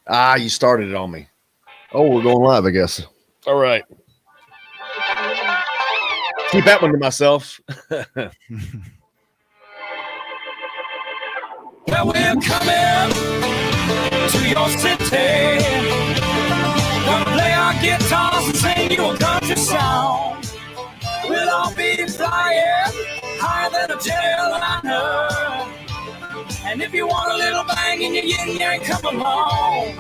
You started it on me. Oh, we're going live, I guess. All right. Keep that one to myself. Well, we're coming to your city. Gonna play our guitars and sing you a country song. We'll all be flying higher than a jetliner. And if you want a little bang in your yin yang, come along.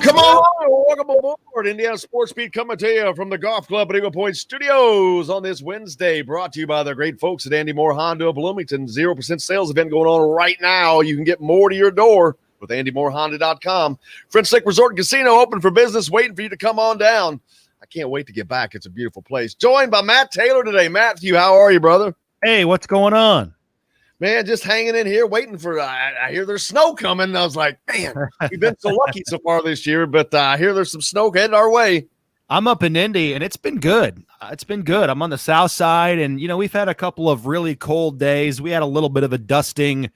Come on, welcome aboard. Indiana Sports Beat coming to you from the Golf Club at Eagle Point Studios on this Wednesday, brought to you by the great folks at Andy Moore Honda of Bloomington. 0% sales event going on right now. You can get more to your door with AndyMooreHonda.com. French Lake Resort and Casino open for business, waiting for you to come on down. I can't wait to get back. It's a beautiful place. Joined by Matt Taylor today. Matthew, how are you, brother? Hey, what's going on? Man, just hanging in here, waiting for. I hear there's snow coming. And I was like, man, we've been so lucky so far this year, but I hear there's some snow headed our way. I'm up in Indy, and it's been good. It's been good. I'm on the south side, and we've had a couple of really cold days. We had a little bit of a dusting,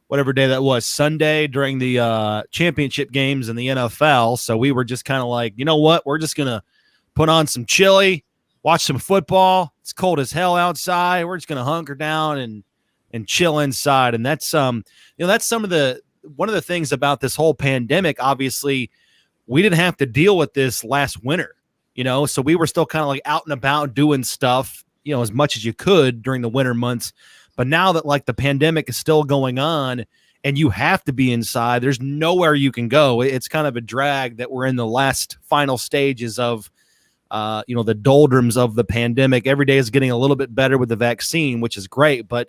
whatever day that was, Sunday during the championship games in the NFL. So we were just kind of like, you know what? We're just gonna put on some chili, watch some football. It's cold as hell outside. We're just gonna hunker down and chill inside. And that's that's one of the things about this whole pandemic. Obviously, we didn't have to deal with this last winter, so we were still kind of like out and about doing stuff, as much as you could during the winter months. But now that like the pandemic is still going on and you have to be inside, there's nowhere you can go. It's kind of a drag that we're in the last final stages of the doldrums of the pandemic. Every day is getting a little bit better with the vaccine, which is great, but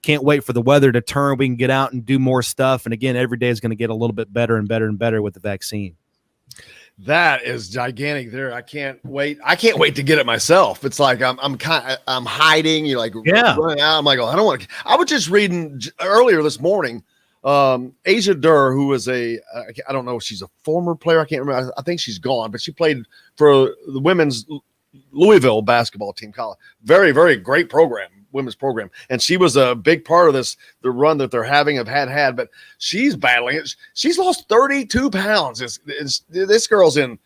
can't wait for the weather to turn. We can get out and do more stuff. And again, every day is going to get a little bit better and better and better with the vaccine. That is gigantic there. I can't wait. I can't wait to get it myself. It's like I'm hiding. You're like running out. I'm like, I don't want to. I was just reading earlier this morning. Asia Durr, who was I don't know if she's a former player. I can't remember. I think she's gone, but she played for the women's Louisville basketball team. College. Very, very great program. Women's program, and she was a big part of the run that they're having had, but she's battling it. She's lost 32 pounds. This girl's in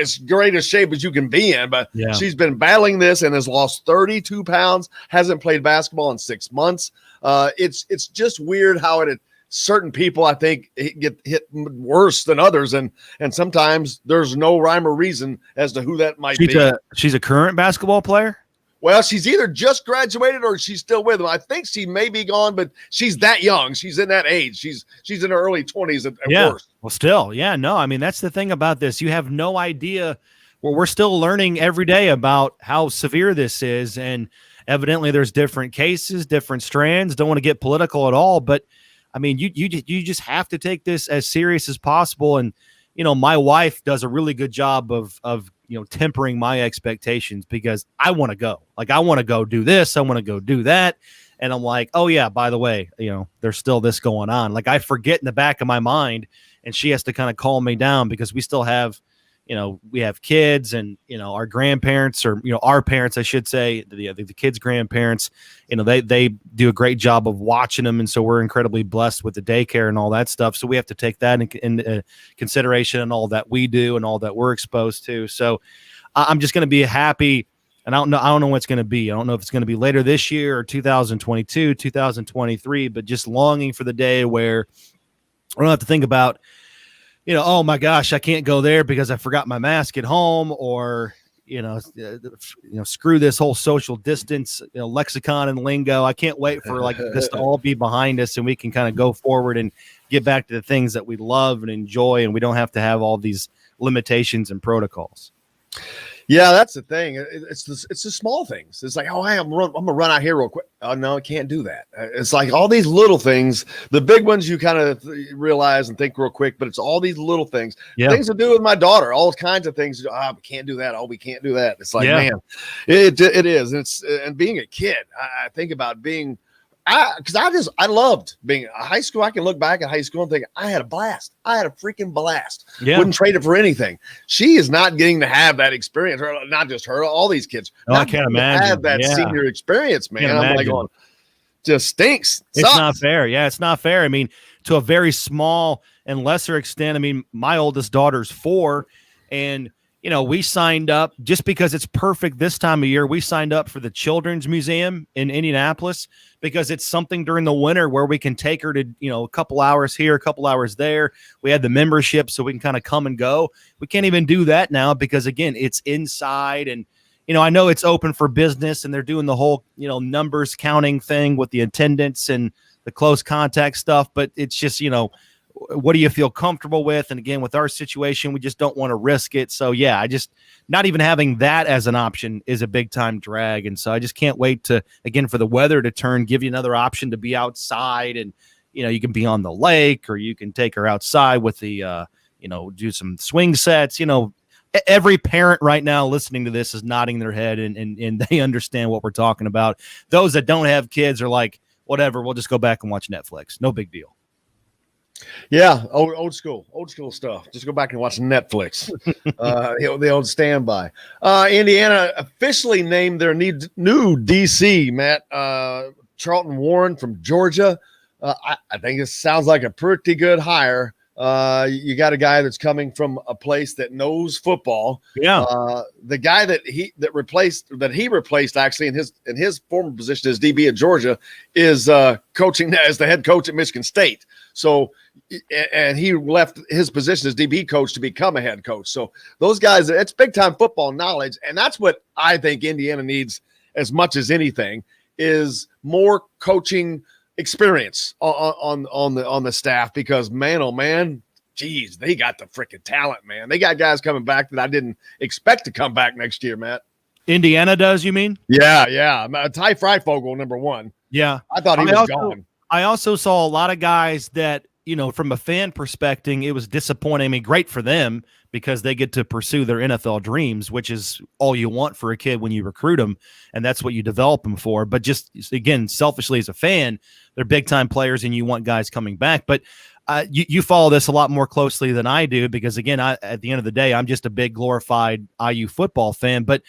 as great a shape as you can be in, but she's been battling this and has lost 32 pounds, hasn't played basketball in 6 months. It's just weird how certain people, I think, get hit worse than others, and sometimes there's no rhyme or reason as to who that might be. She's a current basketball player? Well, she's either just graduated or she's still with him. I think she may be gone, but she's that young. She's in that age. She's in her early 20s at worst. Well, still, no. I mean, that's the thing about this. You have no idea. Well, we're still learning every day about how severe this is, and evidently there's different cases, different strands. Don't want to get political at all, but I mean, you just have to take this as serious as possible. And my wife does a really good job of tempering my expectations, because I want to go. Like, I want to go do this. I want to go do that. And I'm like, oh yeah, by the way, there's still this going on. Like, I forget in the back of my mind, and she has to kind of calm me down, because we still have, we have kids, and, our grandparents, or, our parents, I should say, the kids' grandparents, they do a great job of watching them. And so we're incredibly blessed with the daycare and all that stuff. So we have to take that in consideration, and all that we do and all that we're exposed to. So I'm just going to be happy. And I don't know what it's going to be. I don't know if it's going to be later this year or 2022, 2023, but just longing for the day where I don't have to think about, oh my gosh, I can't go there because I forgot my mask at home, or, screw this whole social distance, lexicon and lingo. I can't wait for like this to all be behind us, and we can kind of go forward and get back to the things that we love and enjoy, and we don't have to have all these limitations and protocols. Yeah, that's the thing. It's the small things. It's like, oh, hey, I'm gonna run out here real quick. Oh no, I can't do that. It's like all these little things. The big ones you kind of realize and think real quick, but it's all these little things. Yeah. Things to do with my daughter, all kinds of things. Oh, we can't do that. Oh, we can't do that. It's like, man, it is. And being a kid, I think about being. Because I loved being a high school. I can look back at high school and think I had a blast. I had a freaking blast. Yeah. Wouldn't trade it for anything. She is not getting to have that experience. Or not just her, all these kids. I can't imagine. Have that senior experience, man. I'm like going, just stinks. It's not fair. Yeah, it's not fair. I mean, to a very small and lesser extent. I mean, my oldest daughter's 4, and we signed up just because it's perfect this time of year. We signed up for the Children's Museum in Indianapolis because it's something during the winter where we can take her to, a couple hours here, a couple hours there. We had the membership so we can kind of come and go. We can't even do that now because, again, it's inside. And, I know it's open for business and they're doing the whole, numbers counting thing with the attendance and the close contact stuff. But it's just, what do you feel comfortable with? And again, with our situation, we just don't want to risk it. So yeah, not even having that as an option is a big time drag. And so I just can't wait for the weather to turn, give you another option to be outside. And, you can be on the lake or you can take her outside with the, do some swing sets. Every parent right now listening to this is nodding their head and they understand what we're talking about. Those that don't have kids are like, whatever, we'll just go back and watch Netflix. No big deal. Yeah, old school stuff. Just go back and watch Netflix. The old standby. Indiana officially named their new DC, Matt. Charlton Warren from Georgia. I think it sounds like a pretty good hire. You got a guy that's coming from a place that knows football. Yeah. The guy that he replaced actually in his former position as DB at Georgia is coaching as the head coach at Michigan State. So, and he left his position as DB coach to become a head coach. So those guys, it's big time football knowledge. And that's what I think Indiana needs as much as anything is more coaching experience on the staff, because man, oh man, geez, they got the freaking talent, man. They got guys coming back that I didn't expect to come back next year, Matt. Indiana does, you mean? Yeah. Ty Freifogel, number one. Yeah. I thought he was gone. I also saw a lot of guys that, from a fan perspective, it was disappointing. I mean, great for them because they get to pursue their NFL dreams, which is all you want for a kid when you recruit them, and that's what you develop them for. But just, again, selfishly as a fan, they're big-time players, and you want guys coming back. But you follow this a lot more closely than I do because, again, at the end of the day, I'm just a big glorified IU football fan. But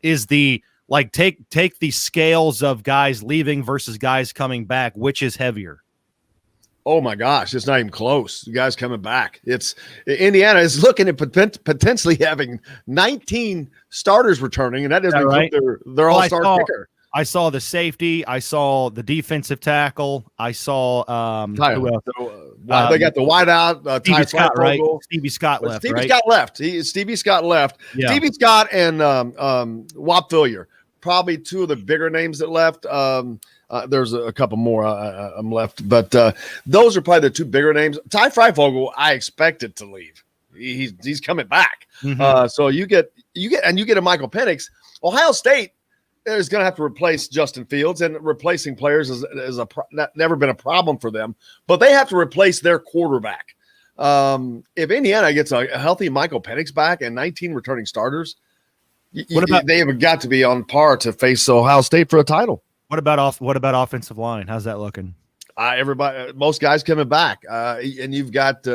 is the – take the scales of guys leaving versus guys coming back, which is heavier? Oh my gosh, it's not even close. The guys coming back. Indiana is looking at potentially having 19 starters returning, and that doesn't include their all-star kicker. I saw the safety. I saw the defensive tackle. I saw they got the wideout. Stevie Scott, right? Stevie Scott left. Stevie Scott left. Stevie Scott left. Yeah. Stevie Scott and Wap Fillier, probably two of the bigger names that left. There's a couple more I'm left, but those are probably the two bigger names. Ty Freifogel, I expected to leave. He's coming back. Mm-hmm. So you get a Michael Penix. Ohio State is going to have to replace Justin Fields, and replacing players is never been a problem for them. But they have to replace their quarterback. If Indiana gets a healthy Michael Penix back and 19 returning starters, they have got to be on par to face Ohio State for a title. What about offensive line? How's that looking? Most guys coming back, and you've got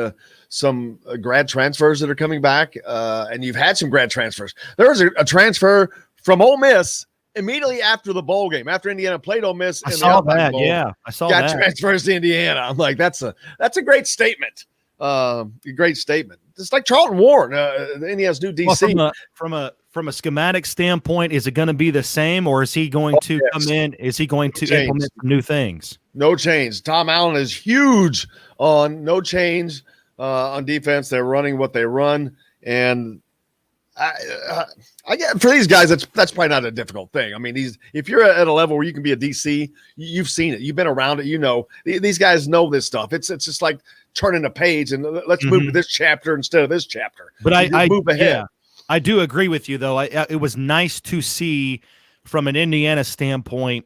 some grad transfers that are coming back, and you've had some grad transfers. There was a transfer from Ole Miss immediately after the bowl game, after Indiana played Ole Miss. I saw that. Bowl, yeah, I saw that. Got transfers to Indiana. I'm like, that's a great statement. A great statement. It's like Charlton Warren, Indiana's new DC. Well, from a schematic standpoint, is it going to be the same, or is he going to come in? Is he going to implement some new things? No change. Tom Allen is huge on no change on defense. They're running what they run, and I get for these guys, that's probably not a difficult thing. I mean, if you're at a level where you can be a DC, you've seen it, you've been around it, these guys know this stuff. It's just like turning a page and let's move to this chapter instead of this chapter. But I move ahead. Yeah, I do agree with you, though. It was nice to see from an Indiana standpoint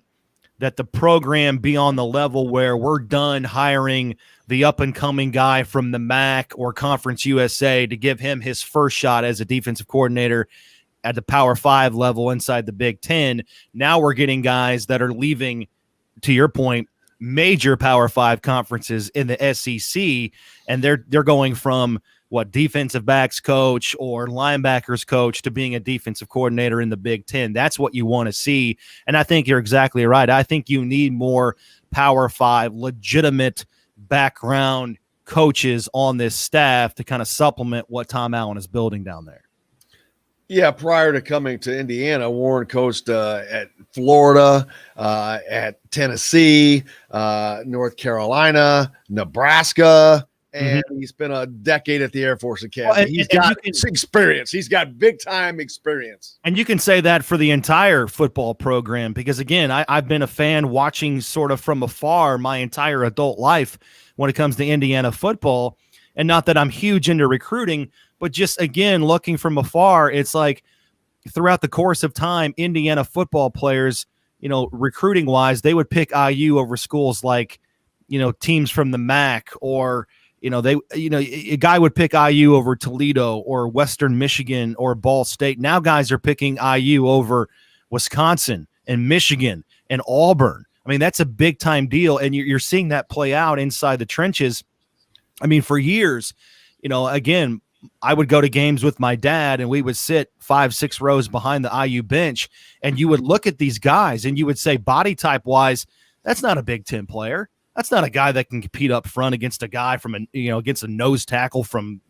that the program be on the level where we're done hiring the up-and-coming guy from the MAC or Conference USA to give him his first shot as a defensive coordinator at the Power 5 level inside the Big Ten. Now we're getting guys that are leaving, to your point, major Power 5 conferences in the SEC, and they're going from defensive backs coach or linebackers coach to being a defensive coordinator in the Big Ten. That's what you want to see. And I think you're exactly right. I think you need more Power 5 legitimate background coaches on this staff to kind of supplement what Tom Allen is building down there. Yeah, prior to coming to Indiana, Warren coached at Florida, at Tennessee, North Carolina, Nebraska, and he spent a decade at the Air Force Academy. Well, he's got experience. He's got big-time experience. And you can say that for the entire football program because, again, I've been a fan watching sort of from afar my entire adult life when it comes to Indiana football. And not that I'm huge into recruiting, but just, again, looking from afar, it's like throughout the course of time, Indiana football players, recruiting-wise, they would pick IU over schools like, teams from the MAC or – a guy would pick IU over Toledo or Western Michigan or Ball State. Now guys are picking IU over Wisconsin and Michigan and Auburn. I mean, that's a big time deal. And you're seeing that play out inside the trenches. I mean, for years, again, I would go to games with my dad and we would sit 5-6 rows behind the IU bench and you would look at these guys and you would say body type wise, that's not a Big Ten player. That's not a guy that can compete up front against a guy from against a nose tackle from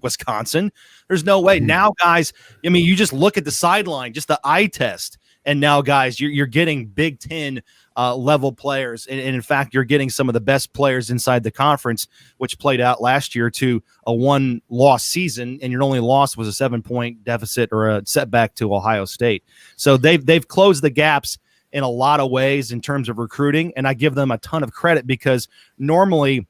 Wisconsin. There's no way. Now, guys, I mean, you just look at the sideline, just the eye test, and now, guys, you're getting Big Ten level players, and in fact, you're getting some of the best players inside the conference, which played out last year to a 1-loss season, and your only loss was a 7-point deficit or a setback to Ohio State. So they've closed the gaps in a lot of ways in terms of recruiting, and I give them a ton of credit because normally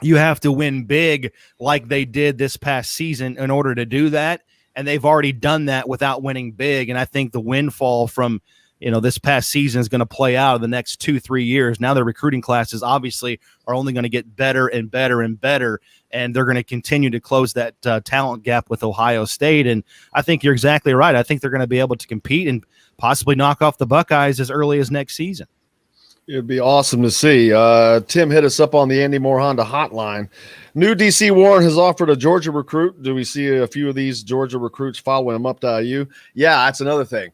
you have to win big like they did this past season in order to do that, and they've already done that without winning big, and I think the windfall from this past season is going to play out in the next 2-3 years. Now their recruiting classes obviously are only going to get better and better and better, and they're going to continue to close that talent gap with Ohio State, and I think you're exactly right. I think they're going to be able to compete and possibly knock off the Buckeyes as early as next season. It'd be awesome to see. Tim hit us up on the Andy Moore Honda hotline. New DC Warren has offered a Georgia recruit. Do we see a few of these Georgia recruits following him up to IU? Yeah, that's another thing.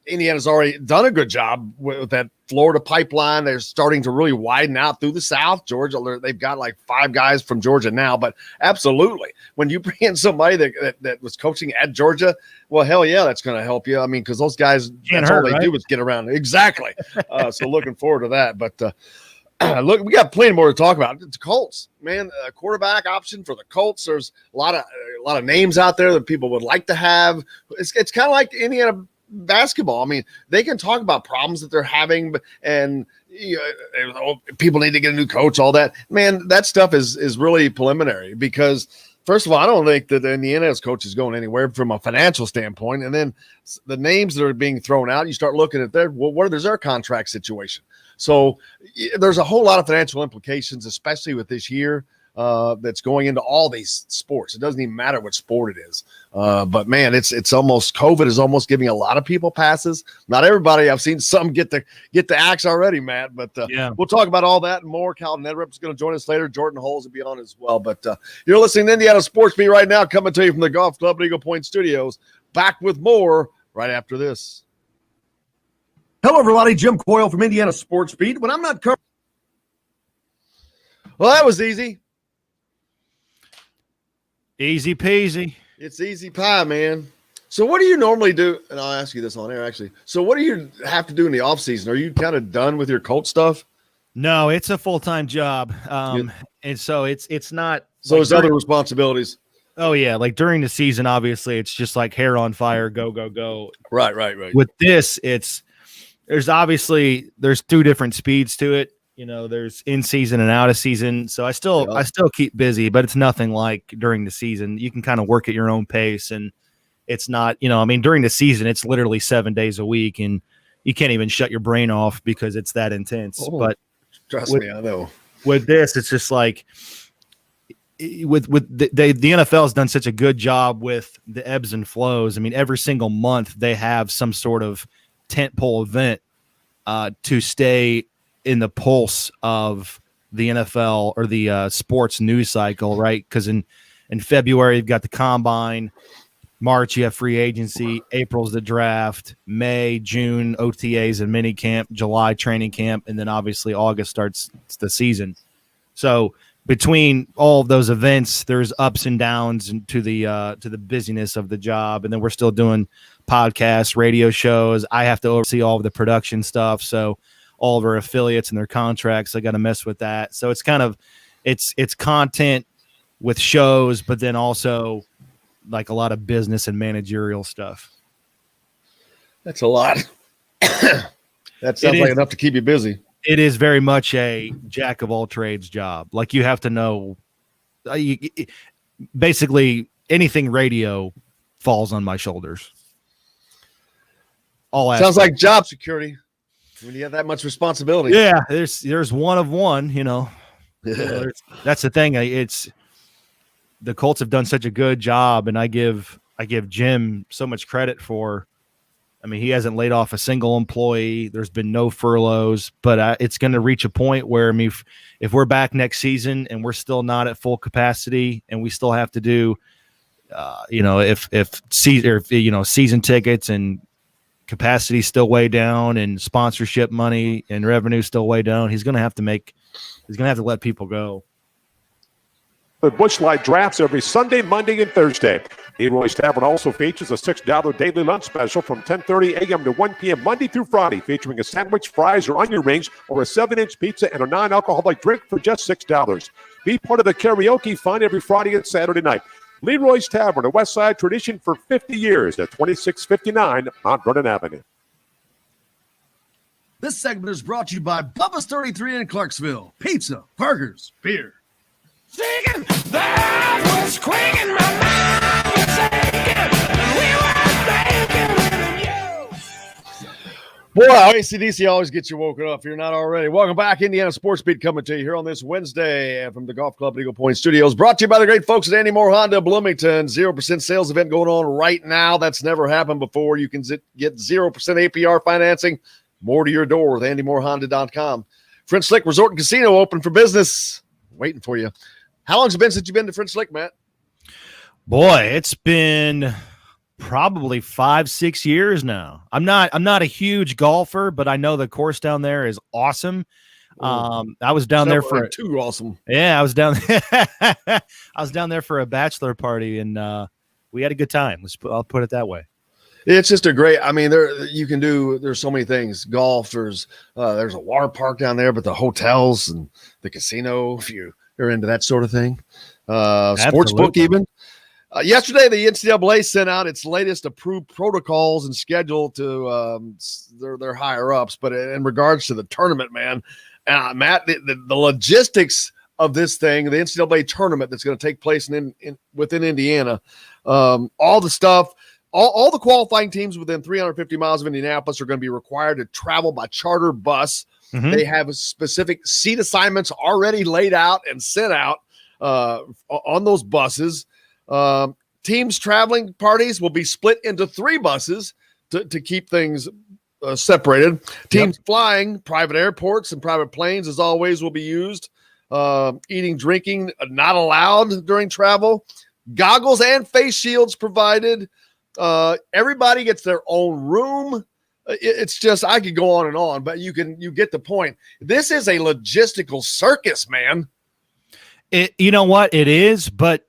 Indiana's already done a good job with that Florida pipeline. They're starting to really widen out through the South. Georgia, they've got like 5 guys from Georgia now, but absolutely. When you bring in somebody that was coaching at Georgia, well, hell yeah, that's going to help you. I mean, because those guys, that's all they do is get around. Exactly. So looking forward to that. But look, we got plenty more to talk about. The Colts, man, quarterback option for the Colts. There's a lot of names out there that people would like to have. It's kind of like Indiana basketball. I mean, they can talk about problems that they're having, and people need to get a new coach, all that. Man, that stuff is really preliminary because, first of all, I don't think that the Indiana's coach is going anywhere from a financial standpoint. And then the names that are being thrown out, you start looking at what is their contract situation? So there's a whole lot of financial implications, especially with this year. That's going into all these sports. It doesn't even matter what sport it is. But man, it's almost, COVID is almost giving a lot of people passes. Not everybody. I've seen some get the axe already, Matt. But yeah, we'll talk about all that and more. Cal Neddenriep is going to join us later. Jordan Holes will be on as well. But you're listening to Indiana Sports Beat right now, coming to you from the Golf Club Eagle Point Studios. Back with more right after this. Hello, everybody. Jim Coyle from Indiana Sports Beat. When I'm not covering. Well, that was easy. Easy peasy. It's easy pie, man. So what do you normally do? And I'll ask you this on air, actually. So what do you have to do in the off season? Are you kind of done with your Colt stuff? No, it's a full-time job. And so it's not. So like there's other responsibilities. Oh yeah. Like during the season, obviously it's just like hair on fire, go, go, go. Right. With this, there's 2 different speeds to it. There's in season and out of season. So I still keep busy, but it's nothing like during the season. You can kind of work at your own pace, and it's not, during the season, it's literally 7 days a week, and you can't even shut your brain off because it's that intense. Oh, but trust me, I know. With this, it's just like with the NFL has done such a good job with the ebbs and flows. I mean, every single month they have some sort of tentpole event to stay in the pulse of the NFL or the sports news cycle, right? Because in February, you've got the combine. March, you have free agency. April's the draft. May, June, OTAs and mini camp. July, training camp. And then obviously August starts the season. So between all of those events, there's ups and downs to the busyness of the job. And then we're still doing podcasts, radio shows. I have to oversee all of the production stuff. So all of our affiliates and their contracts, I got to mess with that. So it's kind of, it's content with shows, but then also like a lot of business and managerial stuff. That's a lot. That sounds like enough to keep you busy. It is very much a jack of all trades job. Like you have to know, basically anything radio falls on my shoulders. All sounds like job security when you have that much responsibility. Yeah, there's one of one. That's the thing. It's the Colts have done such a good job, and I give Jim so much credit for. I mean, he hasn't laid off a single employee. There's been no furloughs, but it's going to reach a point where, I mean, if we're back next season and we're still not at full capacity and we still have to do, if season tickets and capacity still way down and sponsorship money and revenue still way down, he's going to have to let people go. The Busch Light drafts every Sunday, Monday, and Thursday. Leroy's Tavern also features a $6 daily lunch special from 10:30 a.m. to 1 p.m. Monday through Friday, featuring a sandwich, fries, or onion rings, or a 7-inch pizza and a non-alcoholic drink for just $6. Be part of the karaoke fun every Friday and Saturday night. Leroy's Tavern, a West Side tradition for 50 years at 2659 Mount Vernon Avenue. This segment is brought to you by Bubba's 33 in Clarksville. Pizza, burgers, beer. Singing, that was quaking, my mind was aching, and we were thinking of you. Boy, ACDC always gets you woken up if you're not already. Welcome back. Indiana Sports Beat coming to you here on this Wednesday from the Golf Club at Eagle Point Studios. Brought to you by the great folks at Andy Moore Honda Bloomington. 0% sales event going on right now. That's never happened before. You can get 0% APR financing. More to your door with AndyMooreHonda.com. French Lick Resort and Casino open for business. Waiting for you. How long's it been since you've been to French Lick, Matt? Boy, it's been probably 5-6 years now. I'm not a huge golfer, but I know the course down there is awesome. I was down there for too awesome. Yeah, I was down I was down there for a bachelor party, and we had a good time. I'll put it that way. It's just a great. I mean, there's so many things. Golf. There's a water park down there, but the hotels and the casino, if you're into that sort of thing. Sports book even. Yesterday, the NCAA sent out its latest approved protocols and schedule to their higher ups. But in regards to the tournament, man, Matt, the logistics of this thing, the NCAA tournament that's going to take place within Indiana, all the stuff. All the qualifying teams within 350 miles of Indianapolis are going to be required to travel by charter bus. Mm-hmm. They have specific seat assignments already laid out and sent out on those buses. Teams traveling parties will be split into 3 buses to keep things separated. Teams flying private airports and private planes, as always, will be used. Eating, drinking not allowed during travel. Goggles and face shields provided. Everybody gets their own room. It's just, I could go on and on, but you get the point. This is a logistical circus, man. You know what it is, but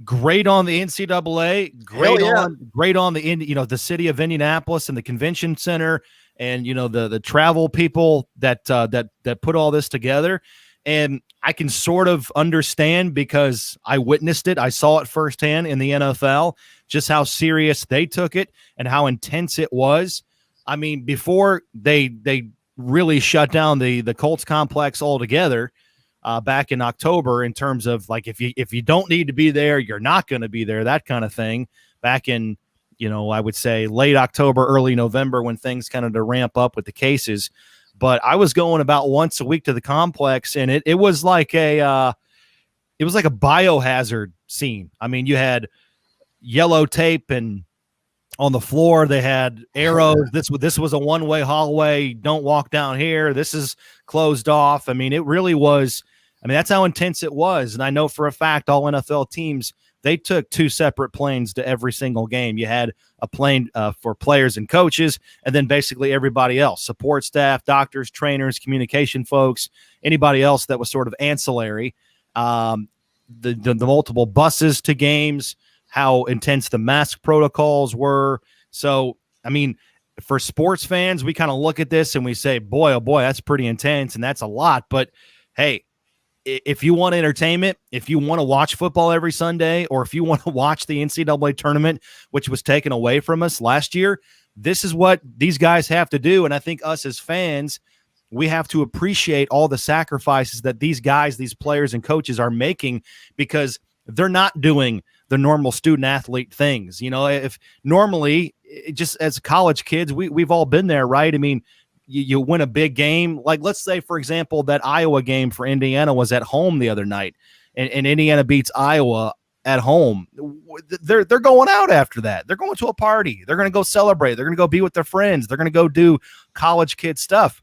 great on the NCAA, great on the the city of Indianapolis and the convention center, and the travel people that put all this together. And I can sort of understand because I witnessed it. I saw it firsthand in the NFL, just how serious they took it and how intense it was. I mean, before they really shut down the Colts complex altogether back in October, in terms of like, if you don't need to be there, you're not going to be there, that kind of thing. Back in, I would say late October, early November, when things kind of to ramp up with the cases. But I was going about once a week to the complex, and it was like a biohazard scene. I mean, you had yellow tape, and on the floor they had arrows. This was a one-way hallway. Don't walk down here. This is closed off. I mean, it really was I mean, that's how intense it was. And I know for a fact all NFL teams, they took 2 separate planes to every single game. You had a plane for players and coaches, and then basically everybody else, support staff, doctors, trainers, communication folks, anybody else that was sort of ancillary. The multiple buses to games, how intense the mask protocols were. So, I mean, for sports fans, we kind of look at this and we say, boy, oh boy, that's pretty intense and that's a lot. But hey, if you want entertainment, if you want to watch football every Sunday, or if you want to watch the NCAA tournament, which was taken away from us last year, this is what these guys have to do. And I think us as fans, we have to appreciate all the sacrifices that these guys, these players and coaches are making, because they're not doing the normal student athlete things. You know, if normally, just as college kids, we've all been there, right? I mean, you win a big game. Like, let's say, for example, that Iowa game for Indiana was at home the other night, and Indiana beats Iowa at home. They're going out after that. They're going to a party. They're going to go celebrate. They're going to go be with their friends. They're going to go do college kid stuff.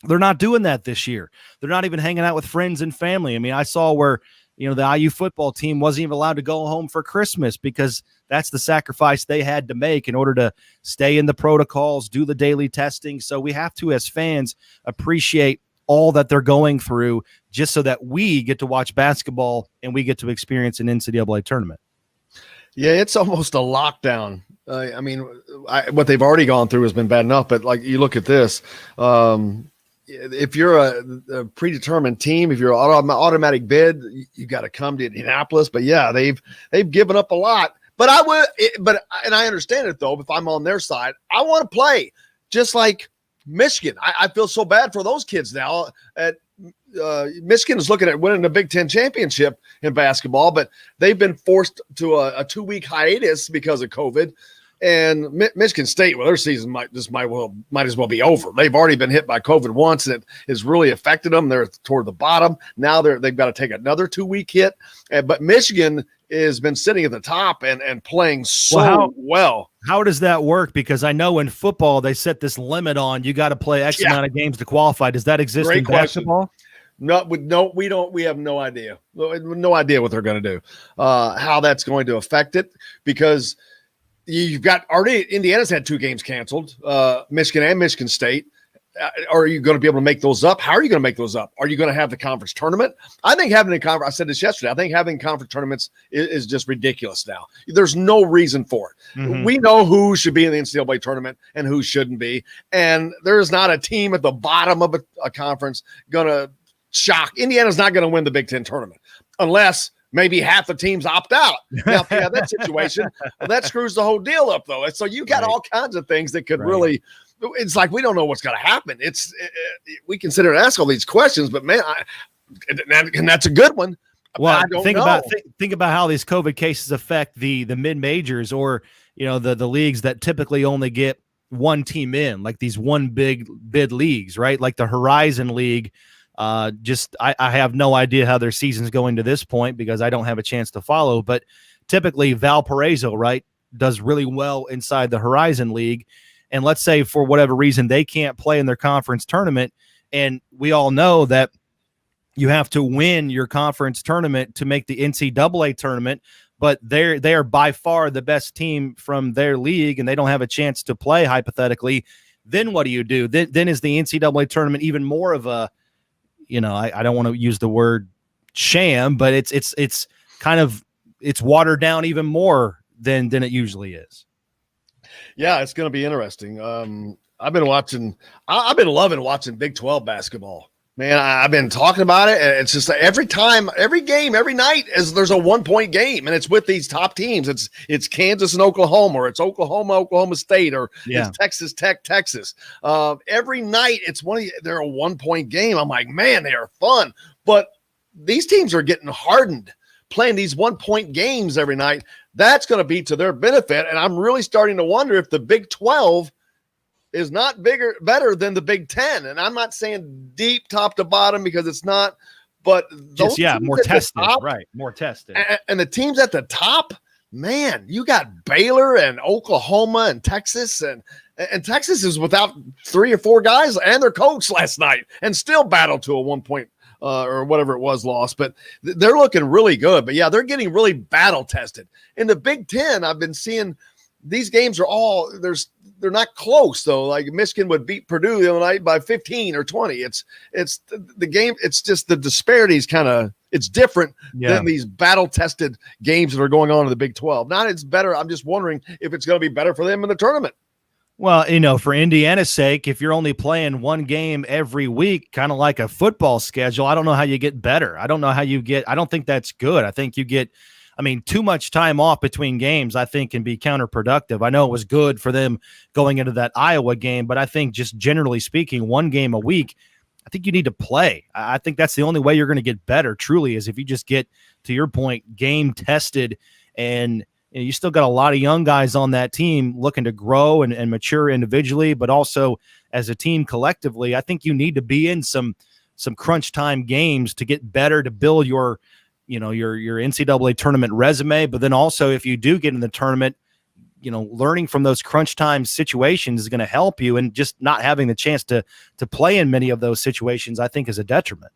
They're not doing that this year. They're not even hanging out with friends and family. I mean, I saw where, you know, the IU football team wasn't even allowed to go home for Christmas because that's the sacrifice they had to make in order to stay in the protocols, do the daily testing. So we have to, as fans, appreciate all that they're going through just so that we get to watch basketball and we get to experience an NCAA tournament. Yeah, it's almost a lockdown. I mean, what they've already gone through has been bad enough, but like you look at this, if you're a predetermined team, if you're an automatic bid, you got to come to Indianapolis. But yeah, they've given up a lot. But and I understand it though. If I'm on their side, I want to play just like Michigan. I feel so bad for those kids now. Michigan is looking at winning the Big Ten championship in basketball, but they've been forced to a 2-week hiatus because of COVID. And Michigan State, well, their season might as well be over. They've already been hit by COVID once, and it has really affected them. They're toward the bottom. Now they've got to take another 2-week hit. But Michigan has been sitting at the top and playing so well. How does that work? Because I know in football they set this limit on you got to play X amount of games to qualify. Does that exist in basketball? No, we don't. We have no idea. No idea what they're going to do, how that's going to affect it, because you've got already Indiana's had 2 games canceled, Michigan and Michigan State. Are you going to be able to make those up? How are you going to make those up? Are you going to have the conference tournament? I think having a conference, I said this yesterday, I think having conference tournaments is just ridiculous now. There's no reason for it. Mm-hmm. We know who should be in the NCAA tournament and who shouldn't be. And there's not a team at the bottom of a conference going to shock. Indiana's not going to win the Big Ten tournament unless maybe half the teams opt out. Now, if you have that situation, well, that screws the whole deal up, though. And so you got all kinds of things that could really – it's like we don't know what's going to happen. We can sit here and ask all these questions, but, man, and that's a good one. Well, think about how these COVID cases affect the mid-majors, or, you know, the leagues that typically only get one team in, like these one big bid leagues, right? Like the Horizon League. I have no idea how their season's going to this point because I don't have a chance to follow, but typically Valparaiso, right, does really well inside the Horizon League. And let's say for whatever reason they can't play in their conference tournament, and we all know that you have to win your conference tournament to make the NCAA tournament, but they are by far the best team from their league and they don't have a chance to play hypothetically. Then what do you do? Then is the NCAA tournament even more of a, you know, I don't want to use the word sham, but it's kind of, it's watered down even more than it usually is. Yeah, it's going to be interesting. I've been loving watching Big 12 basketball. Man, I've been talking about it, and it's just every time, every game, every night there's a 1-point game, and it's with these top teams. It's Kansas and Oklahoma, or it's Oklahoma State, or it's Texas Tech, Texas. Every night they're a 1-point game. I'm like, man, they are fun. But these teams are getting hardened playing these 1-point games every night. That's going to be to their benefit, and I'm really starting to wonder if the Big 12 is not better than the Big 10. And I'm not saying deep top to bottom because it's not, but those more tested, right? More tested. And the teams at the top, man, you got Baylor and Oklahoma and Texas, and Texas is without 3 or 4 guys and their coach last night and still battled to a 1-point or whatever it was lost, but they're looking really good. But yeah, they're getting really battle tested. In the Big Ten, I've been seeing these games are they're not close though. Like Michigan would beat Purdue the other night by 15 or 20. It's the game. It's just the disparities it's different than these battle tested games that are going on in the Big 12. Not it's better. I'm just wondering if it's going to be better for them in the tournament. Well, for Indiana's sake, if you're only playing one game every week, kind of like a football schedule, I don't know how you get better. I don't think that's good. I think you get, too much time off between games, I think, can be counterproductive. I know it was good for them going into that Iowa game, but I think just generally speaking, one game a week, I think you need to play. I think that's the only way you're going to get better, truly, is if you just get, to your point, game tested. And you still got a lot of young guys on that team looking to grow and mature individually, but also as a team collectively. I think you need to be in some crunch time games to get better, to build your NCAA tournament resume. But then also, if you do get in the tournament, learning from those crunch time situations is going to help you, and just not having the chance to play in many of those situations, I think, is a detriment.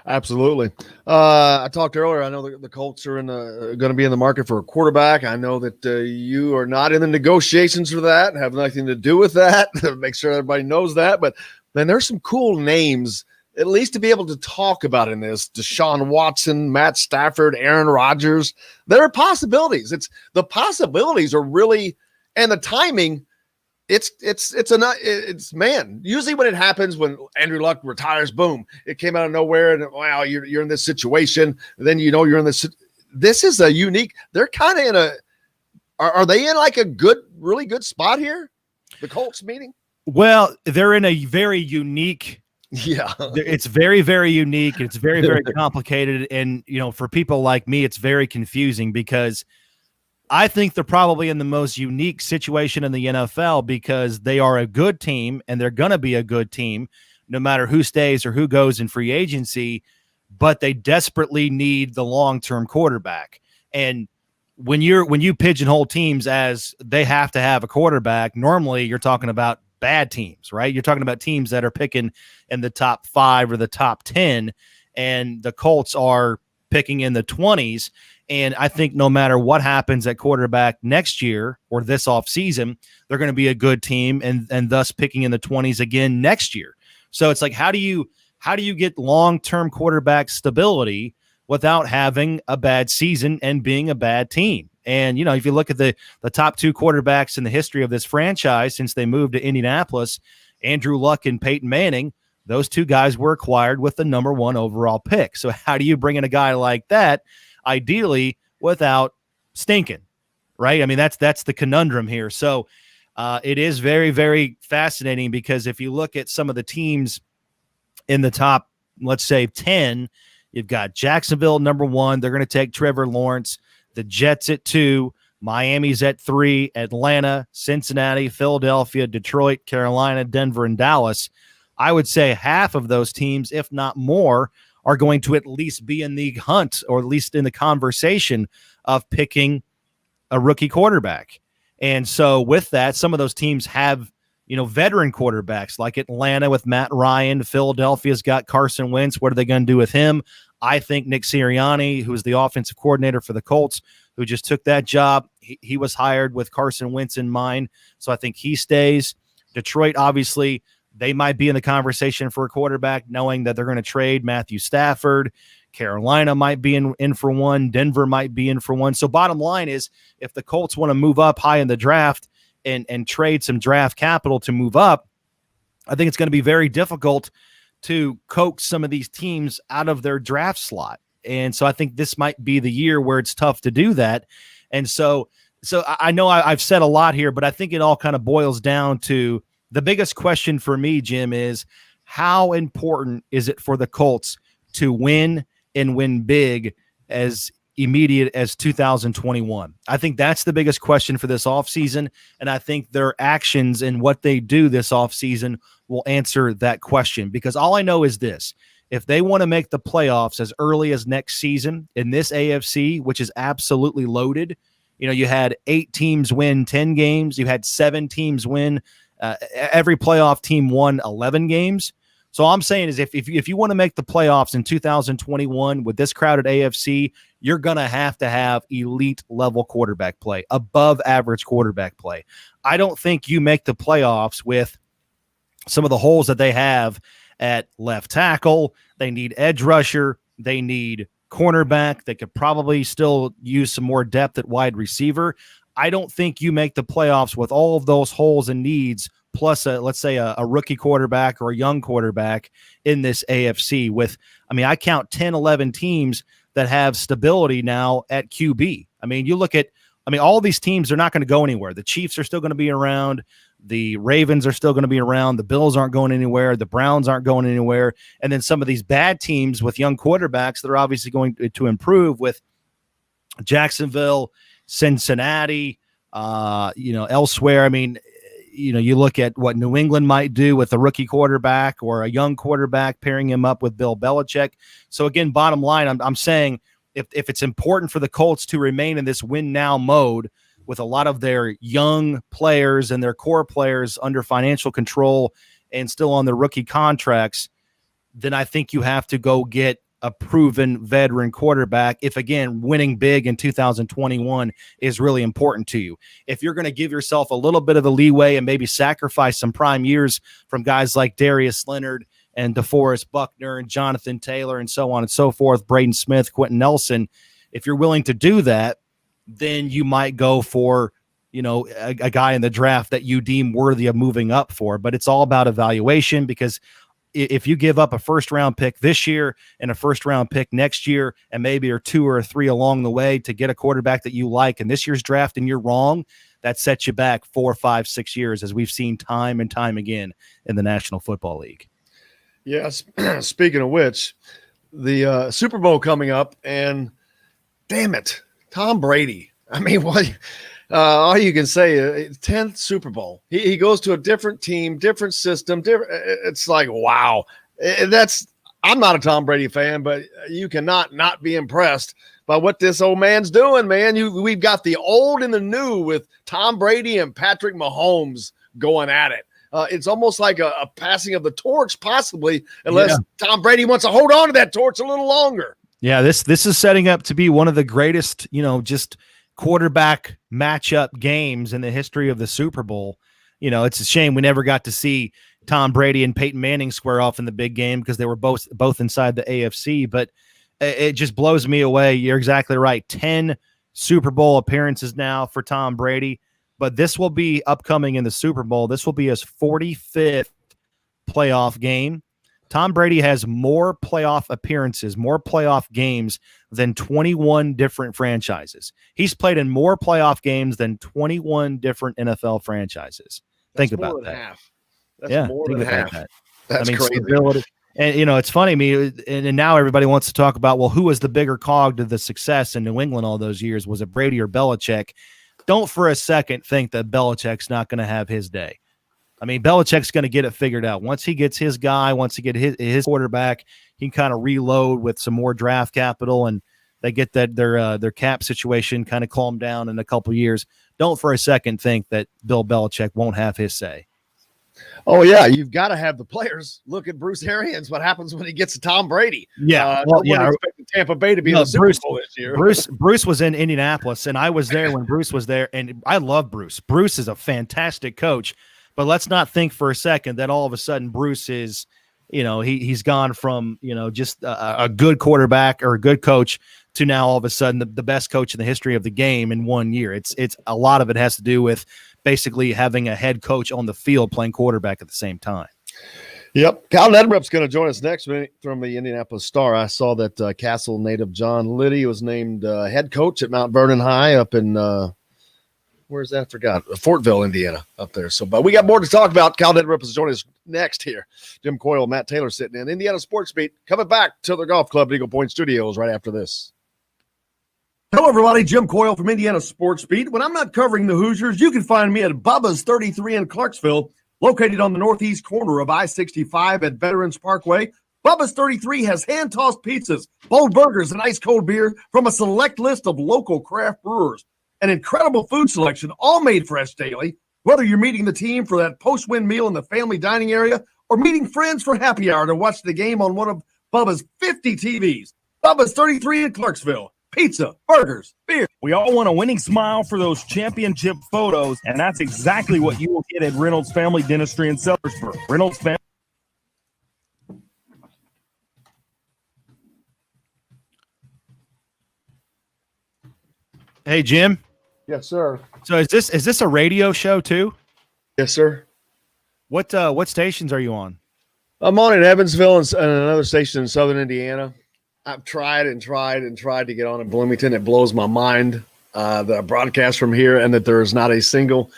Absolutely. I talked earlier. I know the Colts are going to be in the market for a quarterback. I know that you are not in the negotiations for that, have nothing to do with that. Make sure everybody knows that. But then there's some cool names, at least to be able to talk about in this. Deshaun Watson, Matt Stafford, Aaron Rodgers. There are possibilities. The possibilities are really, and the timing. It's man. Usually when it happens, when Andrew Luck retires, boom, it came out of nowhere, and wow, you're in this situation. And then you're in this. This is a unique. They're kind of in a. Are they in like a really good spot here? The Colts meaning. Well, they're in a very unique. Yeah, it's very, very unique. It's very, very complicated, and for people like me, it's very confusing because I think they're probably in the most unique situation in the NFL because they are a good team and they're going to be a good team no matter who stays or who goes in free agency, but they desperately need the long-term quarterback. And when you pigeonhole teams as they have to have a quarterback, normally you're talking about bad teams, right? You're talking about teams that are picking in the top 5 or the top 10, and the Colts are picking in the 20s. And I think no matter what happens at quarterback next year or this offseason, they're going to be a good team and thus picking in the 20s again next year. So it's like, how do you get long-term quarterback stability without having a bad season and being a bad team? And, if you look at the top 2 quarterbacks in the history of this franchise since they moved to Indianapolis, Andrew Luck and Peyton Manning, those 2 guys were acquired with the number 1 overall pick. So how do you bring in a guy like that, ideally without stinking, right? That's the conundrum here. So it is very, very fascinating because if you look at some of the teams in the top, let's say 10, you've got Jacksonville, number 1. They're going to take Trevor Lawrence. The Jets at 2, Miami's at 3, Atlanta, Cincinnati, Philadelphia, Detroit, Carolina, Denver, and Dallas. I would say half of those teams, if not more, are going to at least be in the hunt or at least in the conversation of picking a rookie quarterback. And so with that, some of those teams have, veteran quarterbacks like Atlanta with Matt Ryan. Philadelphia's got Carson Wentz. What are they going to do with him? I think Nick Sirianni, who is the offensive coordinator for the Colts, who just took that job, he was hired with Carson Wentz in mind. So I think he stays. Detroit, obviously, they might be in the conversation for a quarterback, knowing that they're going to trade Matthew Stafford. Carolina might be in for one. Denver might be in for one. So bottom line is, if the Colts want to move up high in the draft and trade some draft capital to move up, I think it's going to be very difficult to coax some of these teams out of their draft slot. And so I think this might be the year where it's tough to do that. And so I know I've said a lot here, but I think it all kind of boils down to the biggest question for me, Jim, is how important is it for the Colts to win and win big as immediate as 2021? I think that's the biggest question for this offseason, and I think their actions and what they do this offseason will answer that question, because all I know is this: if they want to make the playoffs as early as next season in this AFC, which is absolutely loaded, you had 8 teams win 10 games, you had 7 teams win, every playoff team won 11 games. So all I'm saying is if you want to make the playoffs in 2021 with this crowded AFC, you're going to have elite level quarterback play, above average quarterback play. I don't think you make the playoffs with some of the holes that they have at left tackle. They need edge rusher. They need cornerback. They could probably still use some more depth at wide receiver. I don't think you make the playoffs with all of those holes and needs, plus let's say a rookie quarterback or a young quarterback in this AFC with, I count 10, 11 teams that have stability now at QB. You look at, all these teams are not going to go anywhere. The Chiefs are still going to be around. The Ravens are still going to be around. The Bills aren't going anywhere. The Browns aren't going anywhere. And then some of these bad teams with young quarterbacks that are obviously going to improve with Jacksonville, Cincinnati, elsewhere. You look at what New England might do with a rookie quarterback or a young quarterback, pairing him up with Bill Belichick. So again, bottom line, I'm saying if it's important for the Colts to remain in this win now mode with a lot of their young players and their core players under financial control and still on their rookie contracts, then I think you have to go get a proven veteran quarterback if, again, winning big in 2021 is really important to you. If you're going to give yourself a little bit of the leeway and maybe sacrifice some prime years from guys like Darius Leonard and DeForest Buckner and Jonathan Taylor and so on and so forth, Braden Smith, Quentin Nelson, if you're willing to do that, then you might go for, a guy in the draft that you deem worthy of moving up for. But it's all about evaluation, because if you give up a first-round pick this year and a first-round pick next year and maybe or 2 or 3 along the way to get a quarterback that you like in this year's draft and you're wrong, that sets you back 4, 5, 6 years, as we've seen time and time again in the National Football League. Yes. Speaking of which, the Super Bowl coming up, and damn it, Tom Brady. What? All you can say, 10th Super Bowl. He goes to a different team, different system. It's like, wow. I'm not a Tom Brady fan, but you cannot not be impressed by what this old man's doing, man. We've got the old and the new with Tom Brady and Patrick Mahomes going at it. It's almost like a passing of the torch, possibly, unless Tom Brady wants to hold on to that torch a little longer. Yeah, this is setting up to be one of the greatest, just quarterback matchup games in the history of the Super Bowl. It's a shame we never got to see Tom Brady and Peyton Manning square off in the big game because they were both inside the AFC, but it just blows me away. You're exactly right. 10 Super Bowl appearances now for Tom Brady, but this will be upcoming in the Super Bowl. This will be his 45th playoff game. Tom Brady has more playoff appearances, more playoff games than 21 different franchises. He's played in more playoff games than 21 different NFL franchises. Think about that. Half. That's more than half. That's crazy. Stability. And, it's funny, and now everybody wants to talk about, well, who was the bigger cog to the success in New England all those years? Was it Brady or Belichick? Don't for a second think that Belichick's not going to have his day. Belichick's going to get it figured out. Once he gets his guy, once he gets his quarterback, he can kind of reload with some more draft capital, and they get their cap situation kind of calmed down in a couple of years. Don't for a second think that Bill Belichick won't have his say. Oh, yeah. You've got to have the players. Look at Bruce Arians. What happens when he gets to Tom Brady? Yeah. Expecting Tampa Bay to be in the Super Bowl this year. Bruce was in Indianapolis, and I was there when Bruce was there, and I love Bruce. Bruce is a fantastic coach. But let's not think for a second that all of a sudden Bruce is, he's gone from, just a good quarterback or a good coach to now all of a sudden the best coach in the history of the game in 1 year. It's a lot of it has to do with basically having a head coach on the field playing quarterback at the same time. Yep. Cal Neddenriep's going to join us next from the Indianapolis Star. I saw that Castle native John Liddy was named head coach at Mount Vernon High up in where's that? I forgot. Fortville, Indiana, up there. So, but we got more to talk about. Cal Neddenriep is joining us next here. Jim Coyle, Matt Taylor sitting in. Indiana Sports Beat coming back to the Golf Club at Eagle Point Studios right after this. Hello, everybody. Jim Coyle from Indiana Sports Beat. When I'm not covering the Hoosiers, you can find me at Bubba's 33 in Clarksville, located on the northeast corner of I-65 at Veterans Parkway. Bubba's 33 has hand-tossed pizzas, bold burgers, and ice-cold beer from a select list of local craft brewers. An incredible food selection, all made fresh daily. Whether you're meeting the team for that post-win meal in the family dining area or meeting friends for happy hour to watch the game on one of Bubba's 50 TVs. Bubba's 33 in Clarksville. Pizza, burgers, beer. We all want a winning smile for those championship photos, and that's exactly what you will get at Reynolds Family Dentistry in Sellersburg. Reynolds Family. Hey, Jim. Yes, sir. So is this a radio show too? Yes, sir. What stations are you on? I'm on in Evansville and another station in Southern Indiana. I've tried to get on in Bloomington. It blows my mind that I broadcast from here and that there's not a single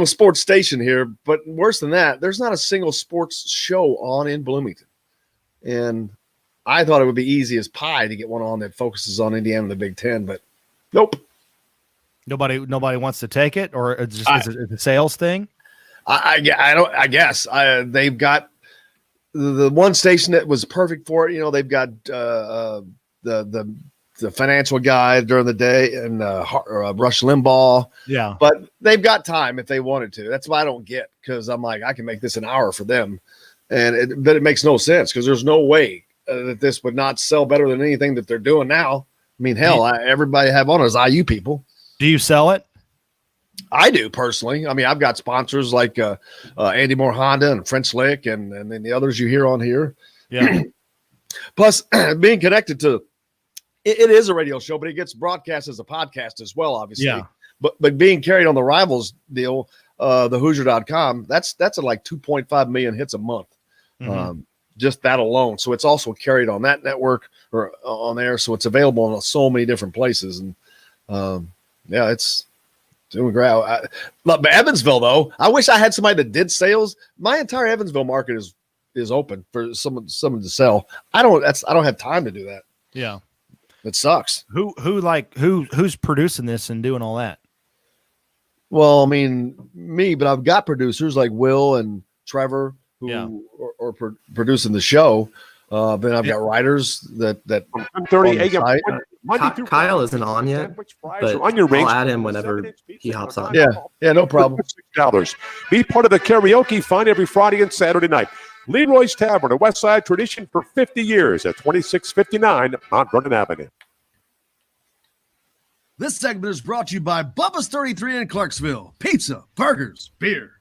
sports station here. But worse than that, there's not a single sports show on in Bloomington. And I thought it would be easy as pie to get one on that focuses on Indiana and the Big Ten, but nope. Nobody wants to take it, or is it a sales thing? I guess they've got the one station that was perfect for it. You know, they've got the financial guy during the day and Rush Limbaugh. Yeah, but they've got time if they wanted to. That's why I don't get, because I'm like, I can make this an hour for them, but it makes no sense because there's no way that this would not sell better than anything that they're doing now. I mean, hell, everybody I have on is IU people. Do you sell it? I do personally. I mean, I've got sponsors like Andy Moore Honda and French Lick and then the others you hear on here. Yeah. Plus, being connected to it is a radio show, but it gets broadcast as a podcast as well, obviously. Yeah. But being carried on the Rivals deal, the Hoosier.com, that's at like 2.5 million hits a month. Mm-hmm. Just that alone. So it's also carried on that network or on there. So it's available in so many different places. And yeah, it's doing great. But Evansville, though, I wish I had somebody that did sales. My entire Evansville market is open for someone to sell. I don't have time to do that. Yeah, it sucks. Who's producing this and doing all that? Well, I mean, me, but I've got producers like Will and Trevor who are producing the show. Then I've got writers that 10:30 a.m. Kyle isn't on yet, but on your I'll add him whenever he hops on. Yeah, no problem. $6. Be part of the karaoke fun every Friday and Saturday night. Leroy's Tavern, a West Side tradition for 50 years at 2659 Mount Vernon Avenue. This segment is brought to you by Bubba's 33 in Clarksville. Pizza, burgers, beer.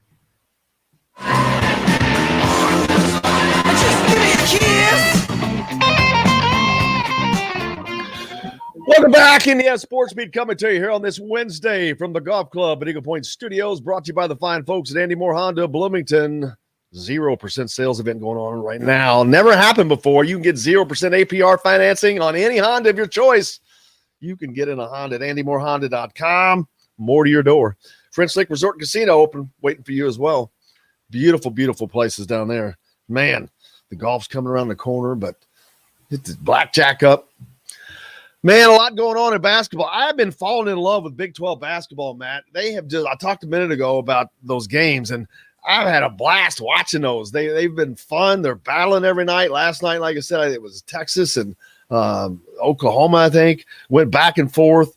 Just give me a kiss. Welcome back, Indiana Sports Beat, coming to you here on this Wednesday from the Golf Club at Eagle Point Studios, brought to you by the fine folks at Andy Moore Honda Bloomington. 0% sales event going on right now. Never happened before. You can get 0% APR financing on any Honda of your choice. You can get in a Honda at andymoorehonda.com. More to your door. French Lake Resort and Casino open, waiting for you as well. Beautiful, beautiful places down there. Man, the golf's coming around the corner, but hit the blackjack up. Man, a lot going on in basketball. I've been falling in love with Big 12 basketball, Matt. I talked a minute ago about those games, and I've had a blast watching those. They've been fun. They're battling every night. Last night, like I said, it was Texas and Oklahoma, I think. Went back and forth.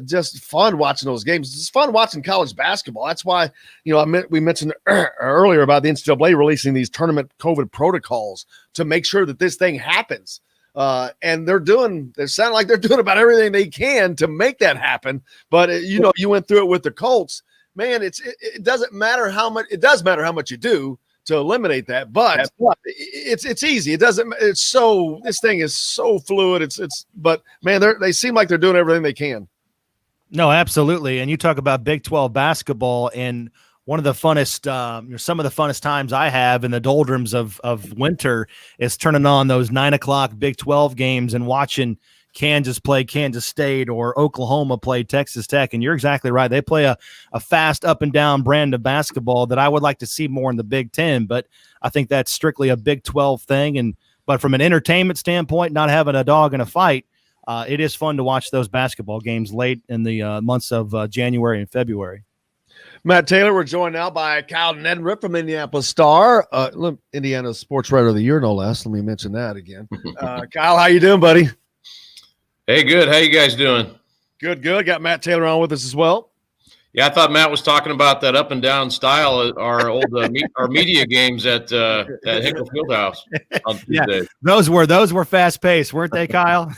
Just fun watching those games. It's fun watching college basketball. That's why, we mentioned earlier about the NCAA releasing these tournament COVID protocols to make sure that this thing happens. And they sound like they're doing about everything they can to make that happen. But you went through it with the Colts, man. It doesn't matter how much. It does matter how much you do to eliminate that, but it's easy. This thing is so fluid. But man, they seem like they're doing everything they can. No, absolutely. And you talk about Big 12 basketball, and one of the funnest, some of the funnest times I have in the doldrums of winter is turning on those 9:00 Big 12 games and watching Kansas play Kansas State or Oklahoma play Texas Tech. And you're exactly right. They play a fast up and down brand of basketball that I would like to see more in the Big 10, but I think that's strictly a Big 12 thing. But from an entertainment standpoint, not having a dog in a fight, it is fun to watch those basketball games late in the months of January and February. Matt Taylor, we're joined now by Kyle Neddenriep from Indianapolis Star, Indiana Sports Writer of the Year, no less. Let me mention that again. Kyle, how you doing, buddy? Hey, good. How you guys doing? Good. Got Matt Taylor on with us as well. Yeah, I thought Matt was talking about that up and down style, our old our media games at Hinkle Fieldhouse on Tuesday. Yeah, those were fast paced, weren't they, Kyle?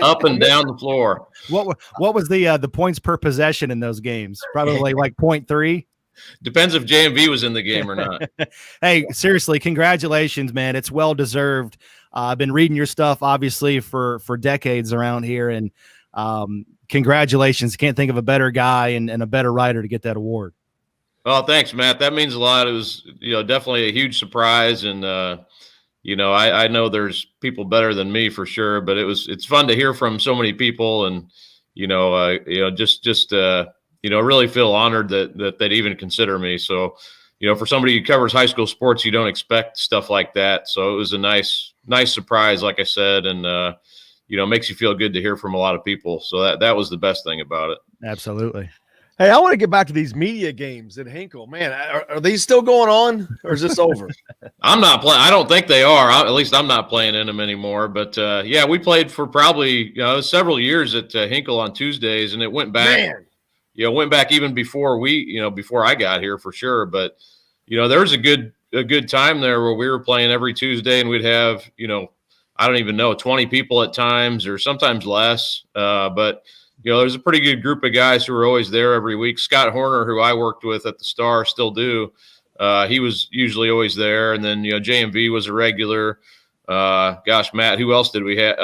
Up and down the floor. What was the points per possession in those games? Probably like 0.3. Depends if JMV was in the game or not. Hey, seriously, congratulations, man. It's well deserved. I've been reading your stuff, obviously, for decades around here, and congratulations. Can't think of a better guy and a better writer to get that award. Oh, thanks, Matt. That means a lot. It was, definitely a huge surprise, and I know there's people better than me for sure, but it's fun to hear from so many people, and really feel honored that they'd even consider me. So, for somebody who covers high school sports, you don't expect stuff like that. So it was a nice surprise, like I said, and makes you feel good to hear from a lot of people. So that was the best thing about it. Absolutely. Hey, I want to get back to these media games at Hinkle. Man, are these still going on, or is this over? I'm not playing. I don't think they are. At least I'm not playing in them anymore. But we played for probably several years at Hinkle on Tuesdays, and it went back. Man. Went back even before before I got here for sure. But there was a good time there where we were playing every Tuesday, and we'd have I don't even know 20 people at times, or sometimes less. But there's a pretty good group of guys who were always there every week. Scott Horner, who I worked with at the Star, still do. He was usually always there. And then, JMV was a regular. Matt, who else did we have?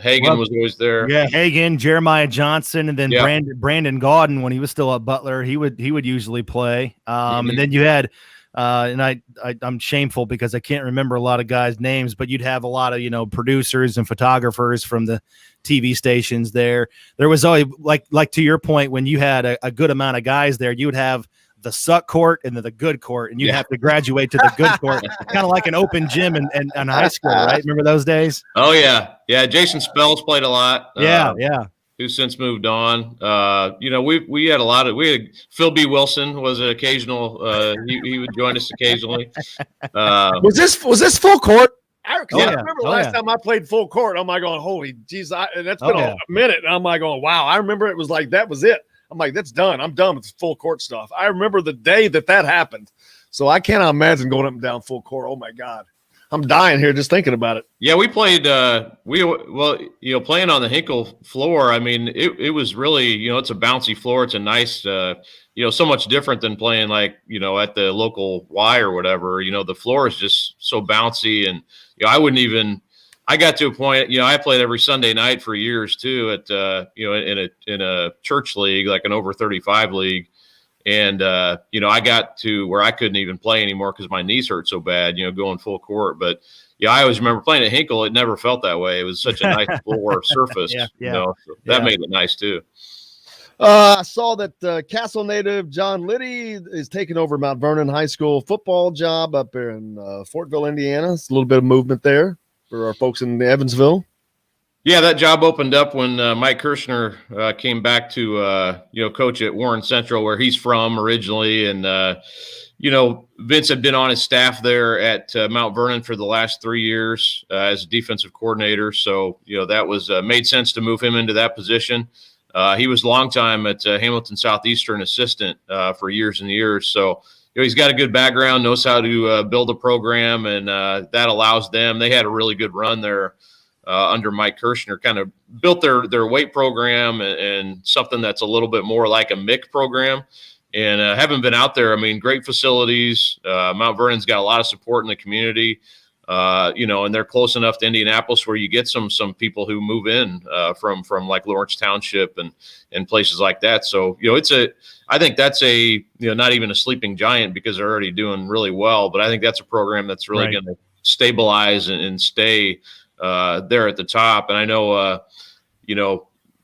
Hagan was always there. Yeah, Hagan, Jeremiah Johnson, and then Brandon Gauden, when he was still at Butler, he would usually play. And then you had and I'm shameful because I can't remember a lot of guys' names, but you'd have a lot of, producers and photographers from the TV stations there. There was always, like to your point, when you had a good amount of guys there, you would have the suck court and the good court, and you have to graduate to the good court, kind of like an open gym in high school, right? Remember those days? Oh, yeah. Yeah, Jason Spells played a lot. Yeah. Who's since moved on. We had Phil B. Wilson was an occasional. He would join us occasionally. Was this full court? I remember last time I played full court. I'm like going, holy geez, that's been a minute. And I'm like going, wow. I remember it was like that was it. I'm like, that's done. I'm done with full court stuff. I remember the day that happened. So I cannot imagine going up and down full court. Oh my God. I'm dying here just thinking about it. Yeah, we played. Playing on the Hinkle floor. I mean, it was really, it's a bouncy floor. It's a nice, so much different than playing at the local Y or whatever. The floor is just so bouncy, and I got to a point. I played every Sunday night for years too at in a church league, like an over 35 league. And, I got to where I couldn't even play anymore because my knees hurt so bad, going full court. But, I always remember playing at Hinkle. It never felt that way. It was such a nice floor surface. So that made it nice, too. I saw that Castle native John Liddy is taking over Mount Vernon High School football job up there in Fortville, Indiana. It's a little bit of movement there for our folks in Evansville. Yeah, that job opened up when Mike Kirshner came back to, coach at Warren Central, where he's from originally. And, Vince had been on his staff there at Mount Vernon for the last 3 years as a defensive coordinator. So, that was made sense to move him into that position. He was a long time at Hamilton Southeastern assistant for years and years. So, he's got a good background, knows how to build a program, and that allows them. They had a really good run there. Under Mike Kirshner, kind of built their weight program and something that's a little bit more like a MIC program. And haven't been out there. I mean, great facilities. Mount Vernon's got a lot of support in the community, and they're close enough to Indianapolis where you get some people who move in from like Lawrence Township and places like that. So, I think that's not even a sleeping giant because they're already doing really well. But I think that's a program that's really going to stabilize and stay there at the top. And I know,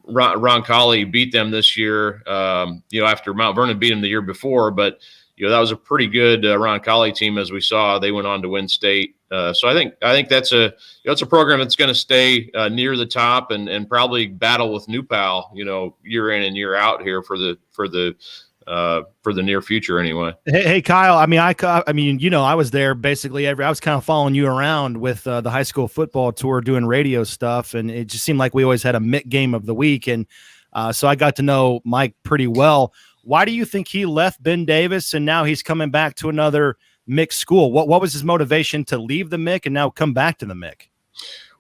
Ron Colley beat them this year, after Mount Vernon beat them the year before, but, that was a pretty good Ron Colley team. As we saw, they went on to win state. So I think that's it's a program that's going to stay near the top and probably battle with New Pal, year in and year out here for the near future anyway. Hey Kyle, I was there basically I was kind of following you around with the high school football tour doing radio stuff, and it just seemed like we always had a MIC game of the week. And So I got to know Mike pretty well. Why do you think he left Ben Davis and now he's coming back to another MIC school? What was his motivation to leave the MIC and now come back to the MIC?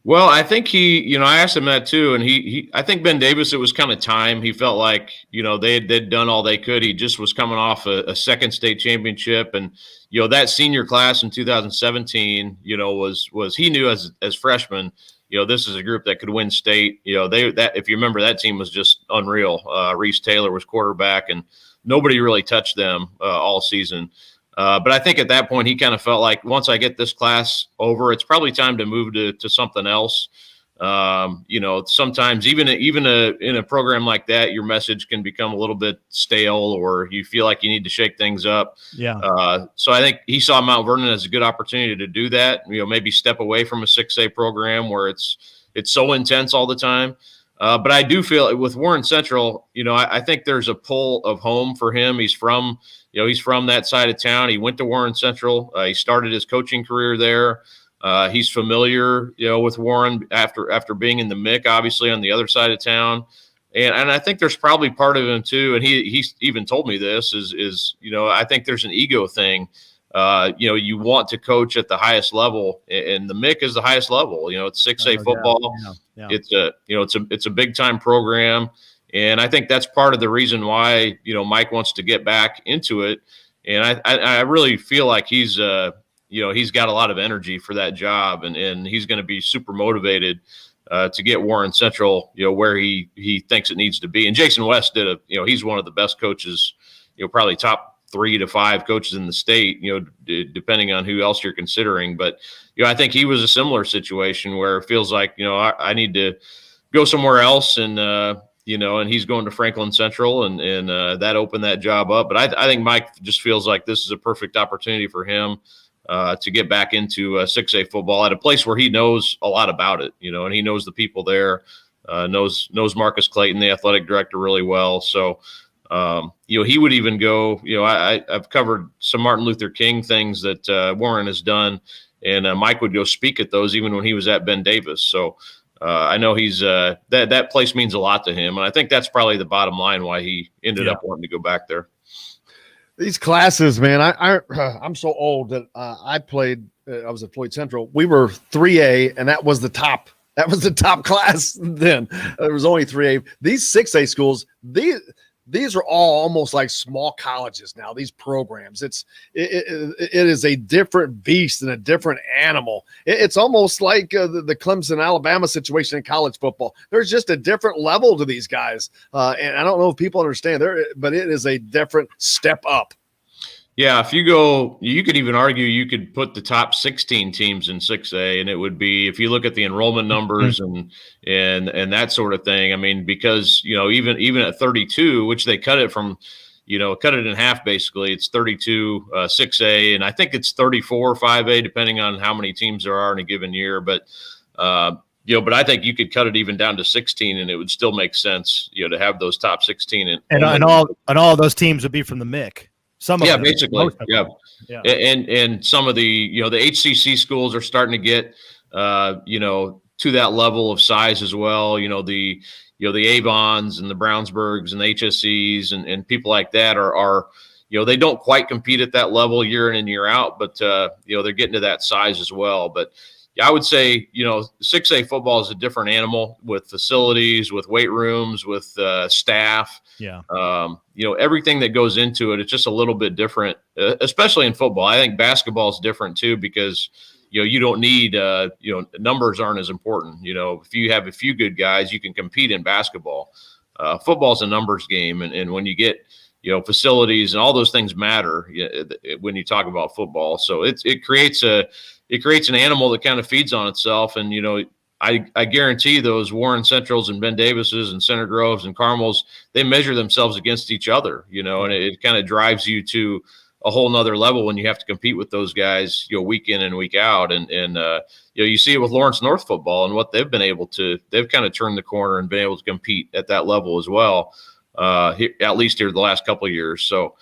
Well, I think I asked him that too. And I think Ben Davis, it was kind of time. He felt like, they'd done all they could. He just was coming off a second state championship. And, that senior class in 2017, was he knew as freshmen, this is a group that could win state. If you remember, that team was just unreal. Reese Taylor was quarterback and nobody really touched them all season. But I think at that point, he kind of felt like once I get this class over, it's probably time to move to something else. Sometimes even in a program like that, your message can become a little bit stale or you feel like you need to shake things up. Yeah. So I think he saw Mount Vernon as a good opportunity to do that, maybe step away from a 6A program where it's so intense all the time. But I do feel with Warren Central, I think there's a pull of home for him. He's from that side of town. He went to Warren Central. He started his coaching career there. He's familiar, with Warren after being in the MIC, obviously on the other side of town. And I think there's probably part of him too. And he even told me this is I think there's an ego thing. You want to coach at the highest level, and the MIC is the highest level. It's 6A football. Yeah. It's a big time program. And I think that's part of the reason why, Mike wants to get back into it. And I really feel like he's got a lot of energy for that job, and he's going to be super motivated to get Warren Central, where he thinks it needs to be. And Jason West he's one of the best coaches, probably top 3 to 5 coaches in the state, depending on who else you're considering. But, I think he was a similar situation where it feels like, I need to go somewhere else and he's going to Franklin Central and that opened that job up. But I think Mike just feels like this is a perfect opportunity for him to get back into 6A football at a place where he knows a lot about it, and he knows the people there, knows Marcus Clayton, the athletic director, really well. So, he would even go, I've covered some Martin Luther King things that Warren has done, and Mike would go speak at those even when he was at Ben Davis. So I know he's that place means a lot to him. And I think that's probably the bottom line why he ended up wanting to go back there. These classes, man, I'm so old that I was at Floyd Central. We were 3A, and that was the top. That was the top class then. There was only 3A. These 6A schools, these are all almost like small colleges now, these programs. It is a different beast and a different animal. It's almost like the Clemson, Alabama situation in college football. There's just a different level to these guys. And I don't know if people understand but it is a different step up. Yeah, if you go, you could even argue you could put the top 16 teams in 6A, and it would be, if you look at the enrollment numbers and that sort of thing. I mean, because even at 32, which they cut it from, cut it in half basically. It's 32 6A, and I think it's 34 5A, depending on how many teams there are in a given year. But but I think you could cut it even down to 16, and it would still make sense, to have those top 16 and all those teams would be from the MIC. Some of them, basically, yeah. And some of the the HCC schools are starting to get to that level of size as well. The Avons and the Brownsburgs and the HSEs and people like that are they don't quite compete at that level year in and year out, but they're getting to that size as well. But I would say 6A football is a different animal with facilities, with weight rooms, with staff. Yeah. Everything that goes into it, it's just a little bit different, especially in football. I think basketball is different too, because, you don't need, numbers aren't as important. If you have a few good guys, you can compete in basketball. Football is a numbers game. And when you get, facilities and all those things matter when you talk about football. So it creates an animal that kind of feeds on itself. And, I guarantee those Warren Centrals and Ben Davises and Center Groves and Carmels, they measure themselves against each other, and it kind of drives you to a whole nother level when you have to compete with those guys, week in and week out. And you see it with Lawrence North football and what they've kind of turned the corner and been able to compete at that level as well, at least here the last couple of years. So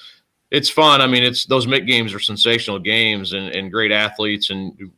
it's fun. I mean, those MIC games are sensational games and great athletes. And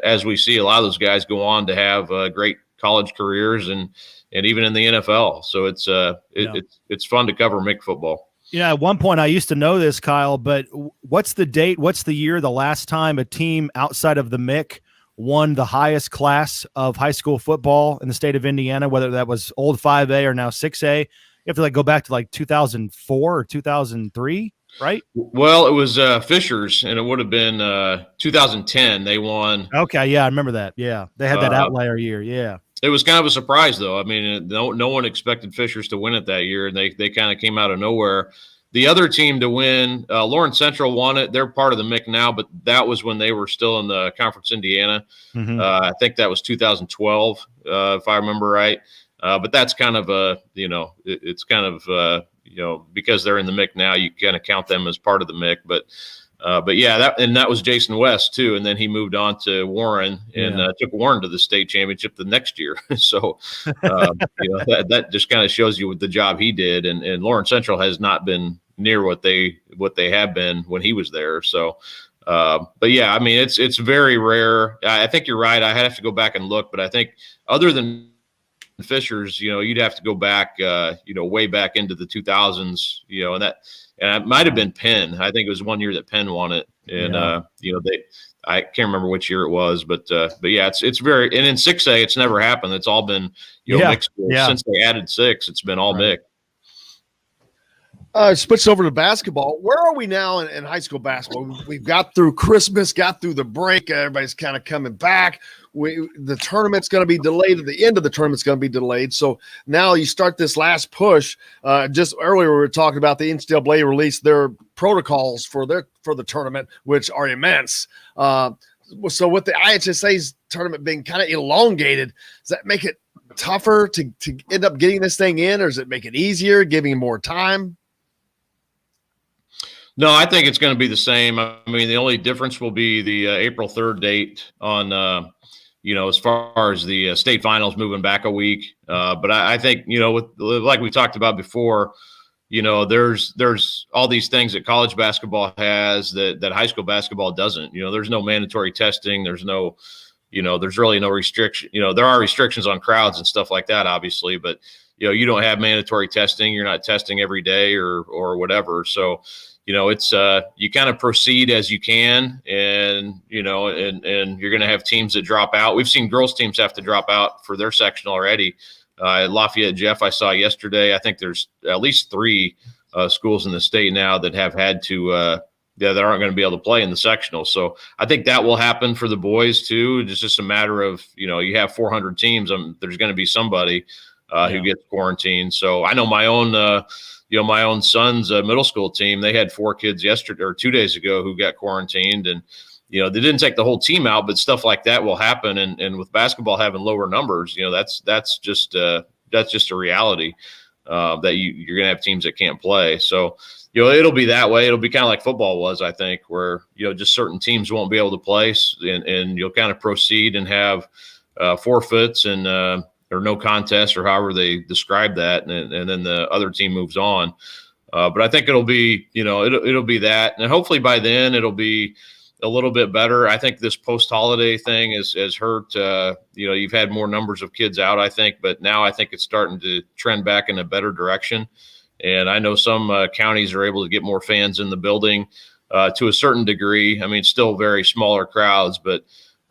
as we see, a lot of those guys go on to have great college careers and even in the NFL. So it's fun to cover MIC football. At one point I used to know this, Kyle, but what's the date? What's the year, the last time a team outside of the MIC won the highest class of high school football in the state of Indiana, whether that was old 5A or now 6A? You have to go back to 2004 or 2003, right? Well, it was Fishers, and it would have been 2010. They won. Okay, yeah, I remember that. Yeah, they had that outlier year. Yeah, it was kind of a surprise, though. I mean, no one expected Fishers to win it that year, and they kind of came out of nowhere. The other team to win, Lawrence Central won it. They're part of the MIC now, but that was when they were still in the Conference Indiana. Mm-hmm. I think that was 2012, if I remember right. But that's kind of it's kind of because they're in the MIC now, you kind of count them as part of the MIC. But yeah, that was Jason West too, and then he moved on to Warren and took Warren to the state championship the next year. So that just kind of shows you the job he did. And Lawrence Central has not been near what they have been when he was there. So, but yeah, I mean it's very rare. I think you're right. I have to go back and look, but I think other than Fishers, you'd have to go back, way back into the 2000s, and it might have been Penn. I think it was one year that Penn won it, and I can't remember which year it was, but yeah, it's very, and in 6A, it's never happened. It's all been MIC schools since they added 6. It's been all MIC. Switch over to basketball. Where are we now in high school basketball? We've got through Christmas, got through the break. Everybody's kind of coming back. The tournament's going to be delayed. At the end of the tournament's going to be delayed. So now you start this last push. Just earlier we were talking about the NCAA released their protocols for the tournament, which are immense. So with the IHSA's tournament being kind of elongated, does that make it tougher to end up getting this thing in, or does it make it easier, giving more time? No, I think it's going to be the same. I mean, the only difference will be the April 3rd date on, as far as the state finals moving back a week. But I think, like we talked about before, there's all these things that college basketball has that high school basketball doesn't. There's no mandatory testing. There's no, there's really no restriction. There are restrictions on crowds and stuff like that, obviously, but you don't have mandatory testing. You're not testing every day or whatever. So, it's you kind of proceed as you can, and and you're going to have teams that drop out. We've seen girls teams have to drop out for their section already. Lafayette Jeff, I saw yesterday. I think there's at least 3 schools in the state now that have had to that aren't going to be able to play in the sectional. So I think that will happen for the boys too. It's just a matter of you have 400 teams. There's going to be somebody who gets quarantined. So I know my own. My own son's middle school team, they had 4 kids yesterday or 2 days ago who got quarantined, and, they didn't take the whole team out, but stuff like that will happen. And with basketball having lower numbers, that's just a reality that you're going to have teams that can't play. So, it'll be that way. It'll be kind of like football was, I think, where, just certain teams won't be able to play, and you'll kind of proceed and have forfeits and, or no contest, or however they describe that, and then the other team moves on. But I think it'll be, it'll be that, and hopefully by then it'll be a little bit better. I think this post-holiday thing has hurt. You've had more numbers of kids out, I think, but now I think it's starting to trend back in a better direction. And I know some counties are able to get more fans in the building to a certain degree. I mean, still very smaller crowds, but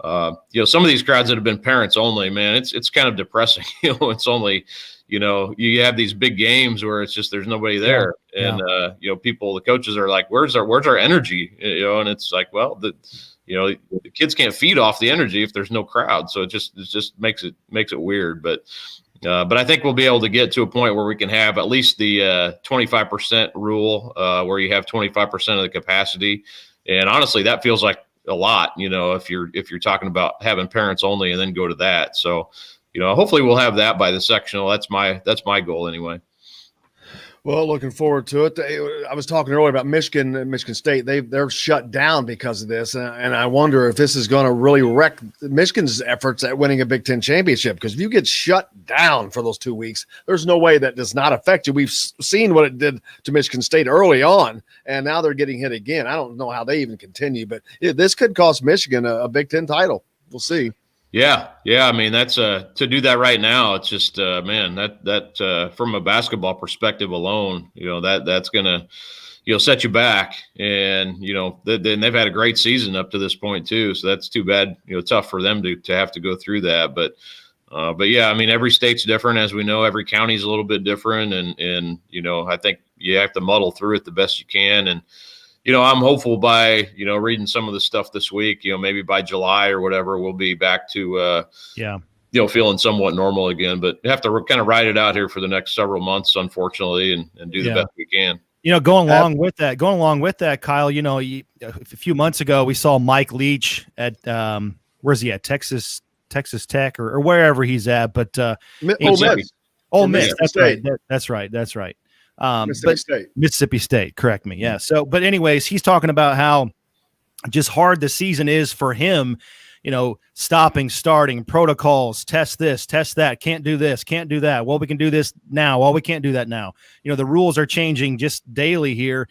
some of these crowds that have been parents only, man, it's kind of depressing. It's only, you have these big games where it's just, there's nobody there. And, the coaches are like, where's our energy? And it's like, well, the kids can't feed off the energy if there's no crowd. So it just makes it weird. But I think we'll be able to get to a point where we can have at least the 25% rule, where you have 25% of the capacity. And honestly, that feels like a lot, if you're talking about having parents only and then go to that. So, hopefully we'll have that by the sectional. That's my goal anyway. Well, looking forward to it. I was talking earlier about Michigan State. They're shut down because of this, and I wonder if this is going to really wreck Michigan's efforts at winning a Big Ten championship. Because if you get shut down for those 2 weeks, there's no way that does not affect you. We've seen what it did to Michigan State early on, and now they're getting hit again. I don't know how they even continue, but this could cost Michigan a Big Ten title. We'll see. Yeah. I mean, that's to do that right now. It's just man, that from a basketball perspective alone, that's gonna set you back. And then they've had a great season up to this point too. So that's too bad. Tough for them to have to go through that. But yeah, I mean, every state's different, as we know. Every county's a little bit different, and I think you have to muddle through it the best you can. And I'm hopeful by reading some of the stuff this week. Maybe by July or whatever, we'll be back to feeling somewhat normal again. But you have to kind of ride it out here for the next several months, unfortunately, and do the best we can. Going along with that, Kyle. A few months ago, we saw Mike Leach at where's he at? Texas Tech or wherever he's at. But Ole Miss. That's right. Mississippi State. Correct me. Yeah. So, but anyways, he's talking about how just hard the season is for him. Stopping, starting, protocols, test this, test that, can't do this, can't do that. Well, we can do this now. Well, we can't do that now. The rules are changing just daily here.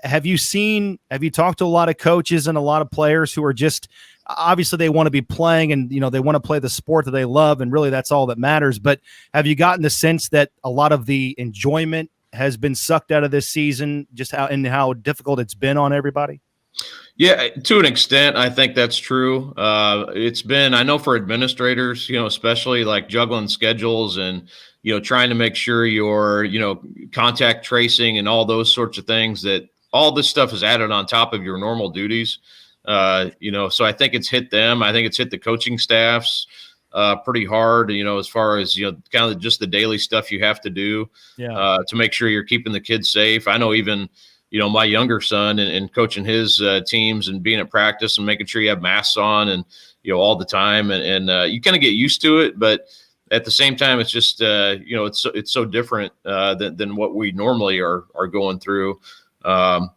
Have you talked to a lot of coaches and a lot of players who are just, obviously they want to be playing and, they want to play the sport that they love. And really that's all that matters. But have you gotten the sense that a lot of the enjoyment has been sucked out of this season, just how difficult it's been on everybody? Yeah, to an extent, I think that's true. It's been, I know for administrators, especially like juggling schedules and, trying to make sure you're, contact tracing and all those sorts of things, that all this stuff is added on top of your normal duties. So I think it's hit them. I think it's hit the coaching staffs pretty hard, as far as, kind of just the daily stuff you have to do to make sure you're keeping the kids safe. I know even, my younger son and coaching his teams and being at practice and making sure you have masks on and, all the time. And you kind of get used to it, but at the same time, it's just, it's so different than what we normally are going through. So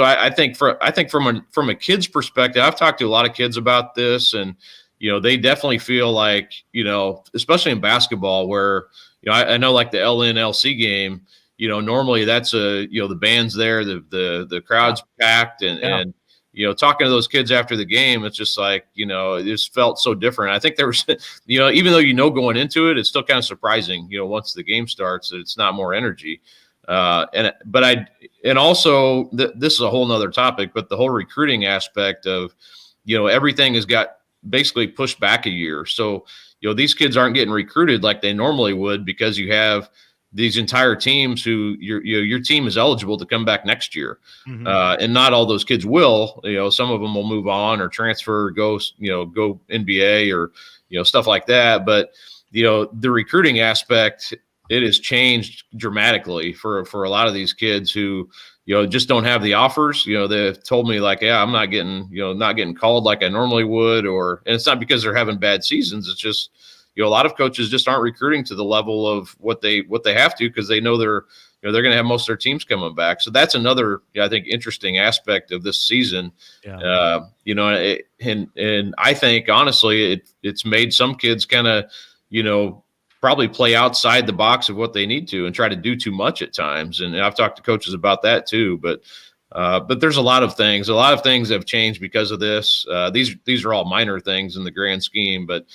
I think from a kid's perspective, I've talked to a lot of kids about this, and, they definitely feel like, especially in basketball where, I know like the LNLC game, normally that's the band's there, the crowd's packed and talking to those kids after the game, it's just like, it just felt so different. I think there was, even though, going into it, it's still kind of surprising, once the game starts, that it's not more energy. This is a whole nother topic, but the whole recruiting aspect of, everything has got basically pushed back a year. So, these kids aren't getting recruited like they normally would, because you have these entire teams who your team is eligible to come back next year. Mm-hmm. And not all those kids will, some of them will move on or transfer, go NBA or, stuff like that. But, the recruiting aspect, it has changed dramatically for a lot of these kids who, just don't have the offers. They've told me like, yeah, I'm not getting called like I normally would, and it's not because they're having bad seasons. It's just, a lot of coaches just aren't recruiting to the level of what they have to, because they know they're going to have most of their teams coming back. So that's another, I think, interesting aspect of this season. Yeah. And I think honestly, it's made some kids kind of, probably play outside the box of what they need to and try to do too much at times. And I've talked to coaches about that too, but there's a lot of things have changed because of this. These are all minor things in the grand scheme, but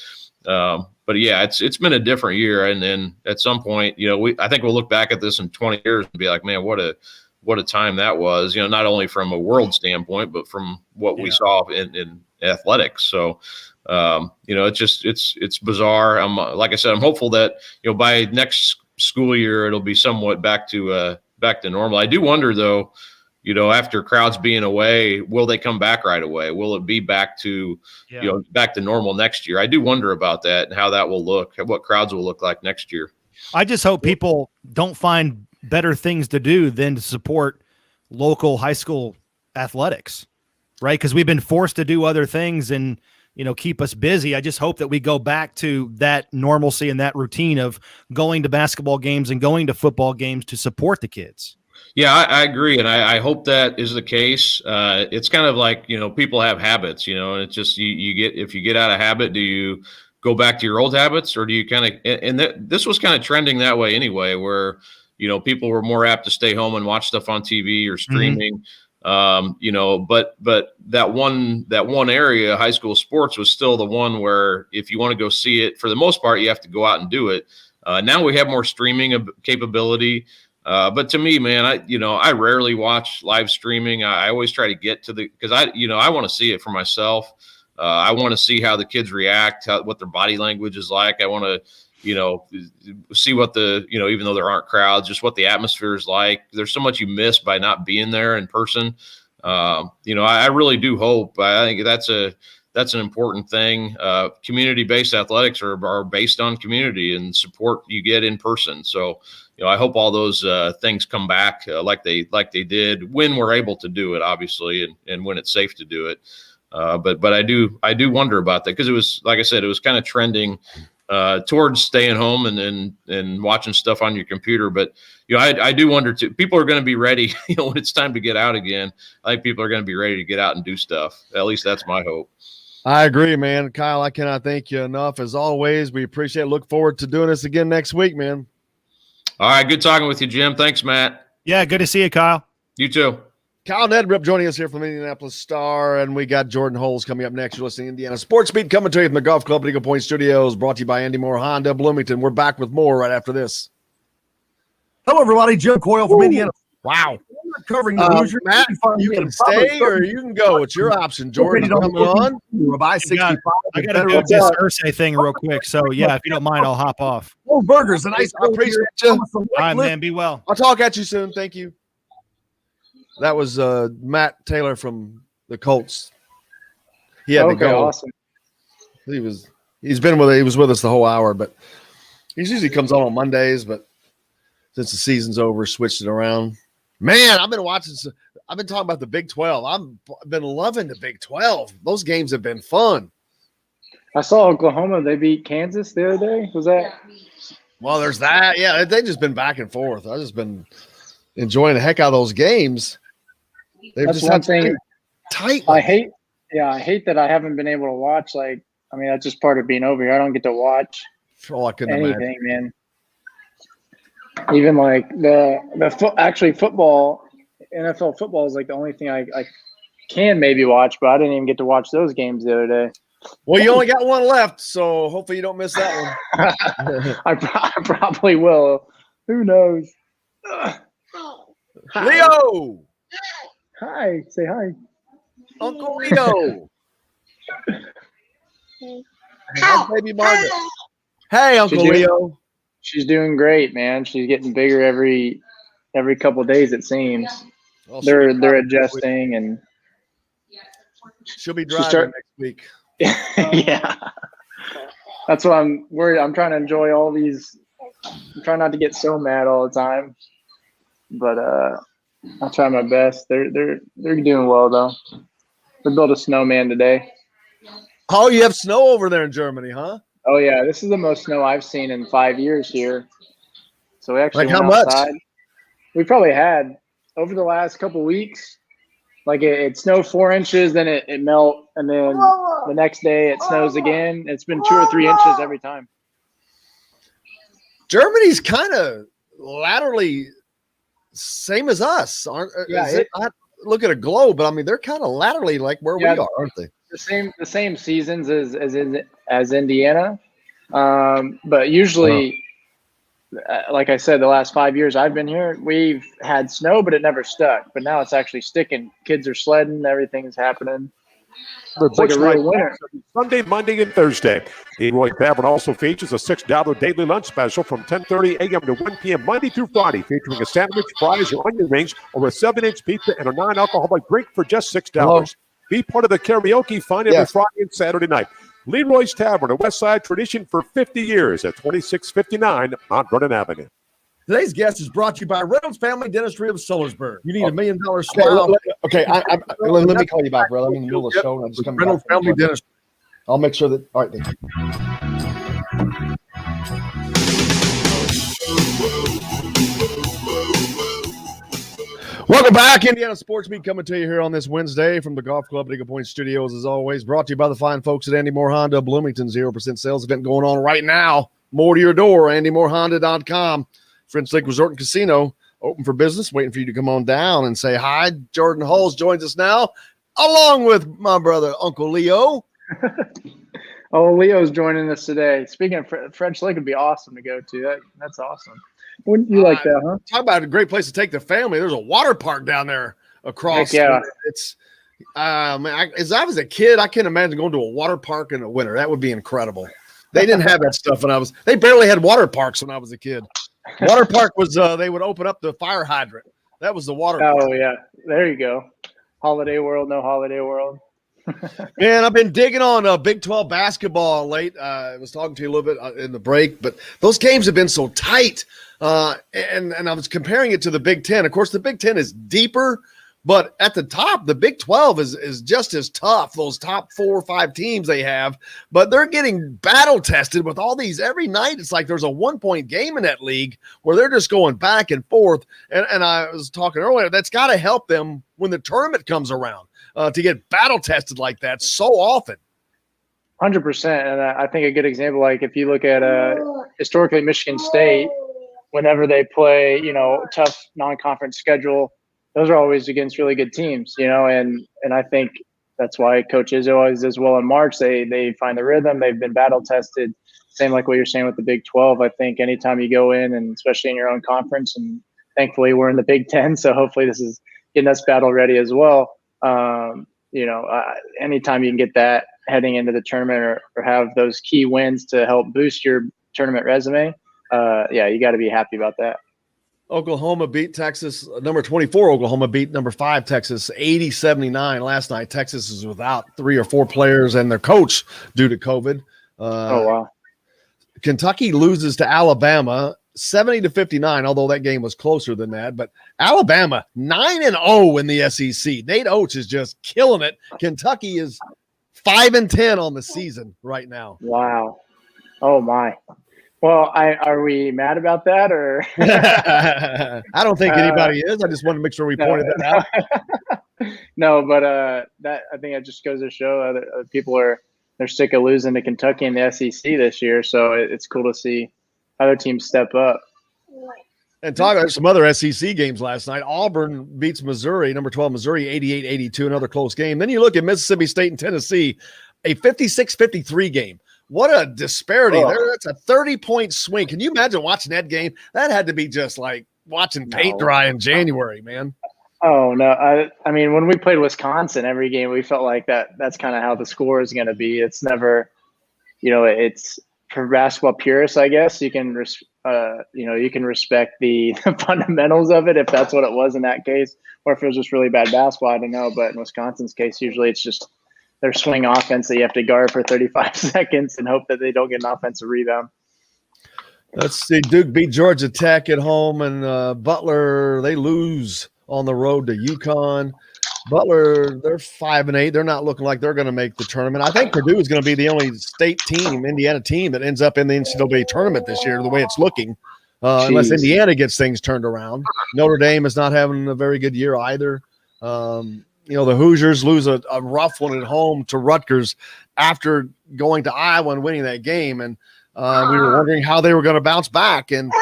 yeah, it's been a different year. And then at some point, I think we'll look back at this in 20 years and be like, man, what a time that was, not only from a world standpoint, but from what we saw in athletics. So, it's bizarre. Like I said, I'm hopeful that, by next school year, it'll be somewhat back to normal. I do wonder though, after crowds being away, will they come back right away? Will it be back to, back to normal next year? I do wonder about that and how that will look, what crowds will look like next year. I just hope people don't find better things to do than to support local high school athletics, right? Because we've been forced to do other things and, keep us busy. I just hope that we go back to that normalcy and that routine of going to basketball games and going to football games to support the kids. Yeah, I agree. And I hope that is the case. It's kind of like, people have habits, and it's just, if you get out of habit, do you go back to your old habits, or do you kind of, and this was kind of trending that way anyway, where, people were more apt to stay home and watch stuff on TV or streaming. You know, but that one area, high school sports, was still the one where if you want to go see it, for the most part, you have to go out and do it. Now we have more streaming capability. But to me, man, I rarely watch live streaming. I always try to get to because I want to see it for myself. I want to see how the kids react, what their body language is like. I want to, see what even though there aren't crowds, just what the atmosphere is like. There's so much you miss by not being there in person. I really do hope. I think that's an important thing. Community-based athletics are based on community and support you get in person. So, I hope all those things come back like they did when we're able to do it, obviously, and when it's safe to do it. But I do wonder about that, because it was, like I said, it was kind of trending towards staying home and watching stuff on your computer. But I do wonder too. People are going to be ready. When it's time to get out again, I think people are going to be ready to get out and do stuff. At least that's my hope. I agree, man. Kyle, I cannot thank you enough. As always, we appreciate it. Look forward to doing this again next week, man. All right. Good talking with you, Jim. Thanks, Matt. Yeah. Good to see you, Kyle. You too. Kyle Neddenriep joining us here from Indianapolis Star, and we got Jordan Holes coming up next. You're listening to Indiana Sports Beat, coming to you from the Golf Club at Eagle Point Studios, brought to you by Andy Moore Honda Bloomington. We're back with more right after this. Hello, everybody. Jim Coyle from Indiana. Wow. We're not covering the Hoosiers. Matt, you can stay or you can go. It's your option. Jordan, coming on. I-65. I got to do this Ursay thing real quick. So, yeah, if you don't mind, I'll hop off. Oh, burgers. I appreciate you. All right, man. Be well. I'll talk at you soon. Thank you. That was Matt Taylor from the Colts. He had to go. Awesome. He was with us the whole hour, but he usually comes on Mondays, but since the season's over, switched it around. Man, I've been talking about the Big 12. I've been loving the Big 12. Those games have been fun. I saw Oklahoma. They beat Kansas the other day. Was that? Well, there's that. Yeah, they've just been back and forth. I've just been enjoying the heck out of those games. That's one thing. Tight. I hate that I haven't been able to watch. That's just part of being over here. I don't get to watch anything, man. Even like football, NFL football is like the only thing I can maybe watch, but I didn't even get to watch those games the other day. Well, you only got one left, so hopefully you don't miss that one. I probably will. Who knows? Leo. Hi. Say hi. Uncle Leo. Hi, baby Margaret. Hey, Uncle Leo. She's doing great, man. She's getting bigger every couple of days, it seems. Well, they're adjusting, and she'll be driving next week. Yeah. That's what I'm worried. I'm trying to enjoy all these. I'm trying not to get so mad all the time. But I'll try my best. They're doing well though. They built a snowman today. Oh, you have snow over there in Germany, huh? Oh yeah, this is the most snow I've seen in 5 years here. So we actually went outside. Much? We probably had over the last couple of weeks. Like it snowed 4 inches, then it melt, and then the next day it snows again. It's been 2 or 3 inches every time. Germany's kind of laterally same as us, aren't? Yeah, I look at a globe, but I mean they're kind of laterally like where we are, aren't they? The same seasons as Indiana, but usually, like I said, the last 5 years I've been here, we've had snow, but it never stuck. But now it's actually sticking. Kids are sledding. Everything's happening. It's like a real winter. Sunday, Monday, and Thursday. The Roy Tavern also features a $6 daily lunch special from 10:30 a.m. to 1 p.m. Monday through Friday, featuring a sandwich, fries, or onion rings, or a 7-inch pizza and a non-alcoholic drink for just $6. Hello? Be part of the karaoke fun every Friday and Saturday night. Leroy's Tavern, a West Side tradition for 50 years at 2659 Mount Vernon Avenue. Today's guest is brought to you by Reynolds Family Dentistry of Sillersburg. You need $1 million smile. Okay, let me call you back, brother. I'm in the middle of the show. And I just come Reynolds Family Dentistry. I'll make sure that. All right, thank you. Welcome back, Indiana Sports Beat, coming to you here on this Wednesday from the Golf Club at Eagle Point Studios, as always. Brought to you by the fine folks at Andy Moore Honda Bloomington. 0% sales event going on right now. More to your door, andymoorehonda.com. French Lake Resort and Casino, open for business, waiting for you to come on down and say hi. Jordan Hulls joins us now, along with my brother, Uncle Leo. Oh, Leo's joining us today. Speaking of French Lake, would be awesome to go to. That's awesome. Wouldn't you like that, huh? Talk about a great place to take the family. There's a water park down there across. Heck yeah. It's man, as I was a kid, I can't imagine going to a water park in the winter. That would be incredible. They didn't have that stuff when they barely had water parks when I was a kid. Water park was they would open up the fire hydrant. That was the water park. Oh yeah. There you go. Holiday World, no Holiday World. Man, I've been digging on Big 12 basketball late. I was talking to you a little bit in the break, but those games have been so tight. And I was comparing it to the Big 10. Of course, the Big 10 is deeper, but at the top, the Big 12 is just as tough. Those top 4 or 5 teams they have, but they're getting battle tested with all these every night. It's like there's a 1-point game in that league where they're just going back and forth. And I was talking earlier, that's got to help them when the tournament comes around. To get battle tested like that so often. 100%. And I think a good example, like if you look at historically Michigan State, whenever they play, tough non-conference schedule, those are always against really good teams, and I think that's why Coach Izzo always does well in March. They find the rhythm. They've been battle tested. Same like what you're saying with the Big 12. I think anytime you go in, and especially in your own conference, and thankfully we're in the Big 10, so hopefully this is getting us battle ready as well. Anytime you can get that heading into the tournament or have those key wins to help boost your tournament resume, you got to be happy about that. Oklahoma beat Texas. Number 24, Oklahoma beat number 5, Texas, 80-79 last night. Texas is without 3 or 4 players and their coach due to COVID. Oh, wow. Kentucky loses to Alabama 70-59, although that game was closer than that. But Alabama 9-0 in the SEC. Nate Oates is just killing it. Kentucky is 5-10 on the season right now. Wow. Oh my. Well, are we mad about that, or? I don't think anybody is. I just wanted to make sure we pointed that out. No, but that I think it just goes to show other people they're sick of losing to Kentucky in the SEC this year. So it's cool to see other teams step up. And talking about some other SEC games last night, Auburn beats Missouri, number 12 Missouri, 88-82, another close game. Then you look at Mississippi State and Tennessee, a 56-53 game. What a disparity there. That's a 30-point swing. Can you imagine watching that game? That had to be just like watching paint dry in January, man. Oh, no. I mean, when we played Wisconsin every game, we felt like that's kind of how the score is going to be. It's never, it's for basketball purists, I guess. You can, you can respect the fundamentals of it if that's what it was in that case, or if it was just really bad basketball, I don't know. But in Wisconsin's case, usually it's just their swing offense that you have to guard for 35 seconds and hope that they don't get an offensive rebound. Let's see. Duke beat Georgia Tech at home, and Butler, they lose on the road to UConn. Butler, they're 5-8. They're not looking like they're going to make the tournament. I think Purdue is going to be the only state team, Indiana team, that ends up in the NCAA tournament this year, the way it's looking, unless Indiana gets things turned around. Notre Dame is not having a very good year either. The Hoosiers lose a rough one at home to Rutgers after going to Iowa and winning that game. And we were wondering how they were going to bounce back, and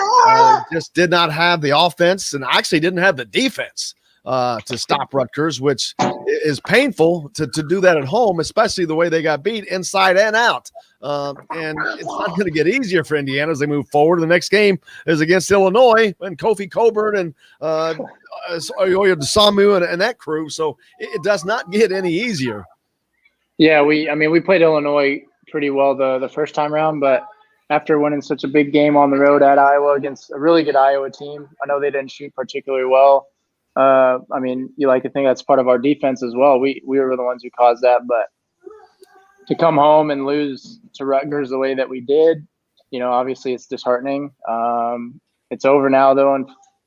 just did not have the offense and actually didn't have the defense to stop Rutgers, which is painful to do that at home, especially the way they got beat inside and out. And it's not going to get easier for Indiana as they move forward. The next game is against Illinois and Kofi Coburn and Oyo DeSamu and that crew. So it does not get any easier. Yeah, we played Illinois pretty well the first time around, but after winning such a big game on the road at Iowa against a really good Iowa team, I know they didn't shoot particularly well. You like to think that's part of our defense as well. We were the ones who caused that, but to come home and lose to Rutgers the way that we did, obviously it's disheartening. It's over now though,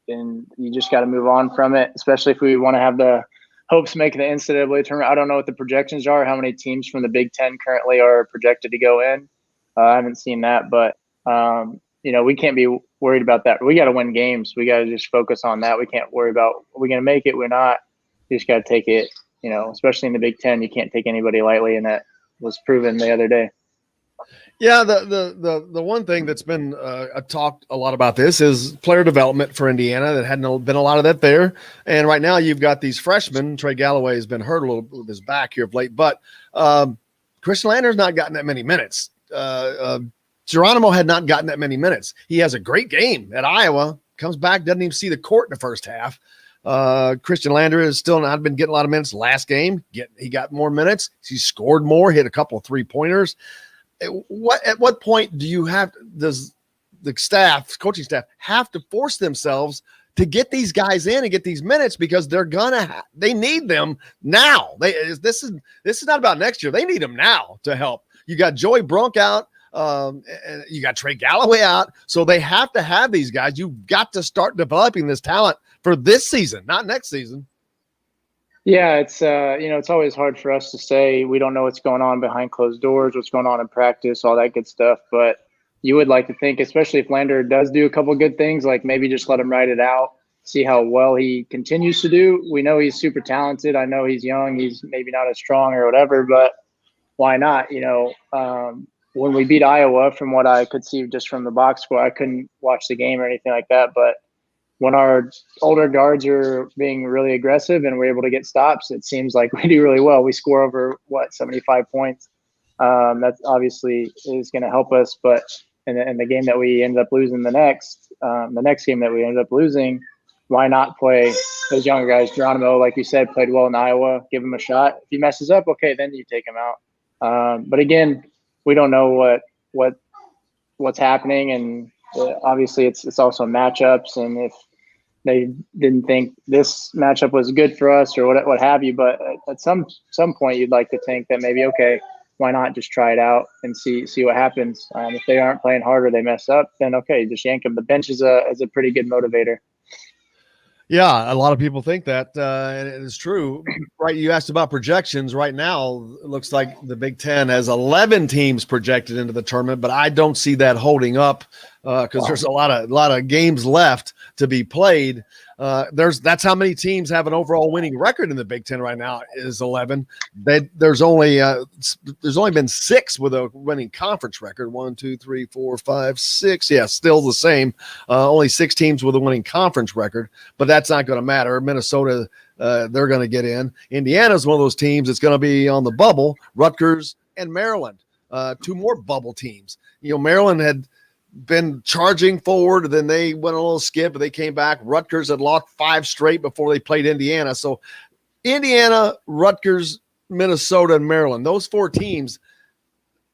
and you just got to move on from it, especially if we want to have the hopes making the NCAA tournament. I don't know what the projections are, how many teams from the Big Ten currently are projected to go in. I haven't seen that, but we can't be worried about that. We got to win games. We got to just focus on that. We can't worry about are we going to make it, we're not. You just got to take it, especially in the Big Ten. You can't take anybody lightly, and that was proven the other day. Yeah, the one thing that's been talked a lot about this is player development for Indiana. That hadn't been a lot of that there, and right now you've got these freshmen. Trey Galloway has been hurt a little with his back here of late, but Christian Lander's not gotten that many minutes. Geronimo had not gotten that many minutes. He has a great game at Iowa. Comes back, doesn't even see the court in the first half. Christian Lander has still not been getting a lot of minutes. Last game, he got more minutes. He scored more, hit a couple of 3-pointers. At what point does the coaching staff have to force themselves to get these guys in and get these minutes, because they're they need them now. This is not about next year. They need them now to help. You got Joey Brunk out, and you got Trey Galloway out, so they have to have these guys. You've got to start developing this talent for this season, not next season. Yeah, it's it's always hard for us to say. We don't know what's going on behind closed doors, what's going on in practice, all that good stuff. But you would like to think, especially if Lander does do a couple of good things, like maybe just let him ride it out, see how well he continues to do. We know he's super talented. I know he's young. He's maybe not as strong or whatever, but why not? When we beat Iowa, from what I could see just from the box score, I couldn't watch the game or anything like that, but when our older guards are being really aggressive and we're able to get stops, it seems like we do really well. We score over 75 points. That obviously is going to help us. But in the game that we ended up losing, the next game that we ended up losing, why not play those younger guys? Geronimo, like you said, played well in Iowa. Give him a shot. If he messes up, okay, then you take him out. But again, we don't know what's happening, and obviously it's also matchups, and if they didn't think this matchup was good for us or what have you, but at some point you'd like to think that maybe, okay, why not just try it out and see what happens. If they aren't playing hard or they mess up, then okay, just yank them. The bench is a pretty good motivator. Yeah, a lot of people think that, and it is true. Right, you asked about projections. Right now, it looks like the Big Ten has 11 teams projected into the tournament, but I don't see that holding up because there's a lot of games left to be played. That's how many teams have an overall winning record in the Big Ten right now is 11. There's only been 6 with a winning conference record. 1, 2, 3, 4, 5, 6. Yeah, still the same. Only 6 teams with a winning conference record, but that's not going to matter. Minnesota, they're going to get in. Indiana's one of those teams that's going to be on the bubble. Rutgers and Maryland, 2 more bubble teams. Maryland had been charging forward, then they went a little skip, but they came back. Rutgers had lost 5 straight before they played Indiana. So Indiana, Rutgers, Minnesota, and Maryland, those 4 teams,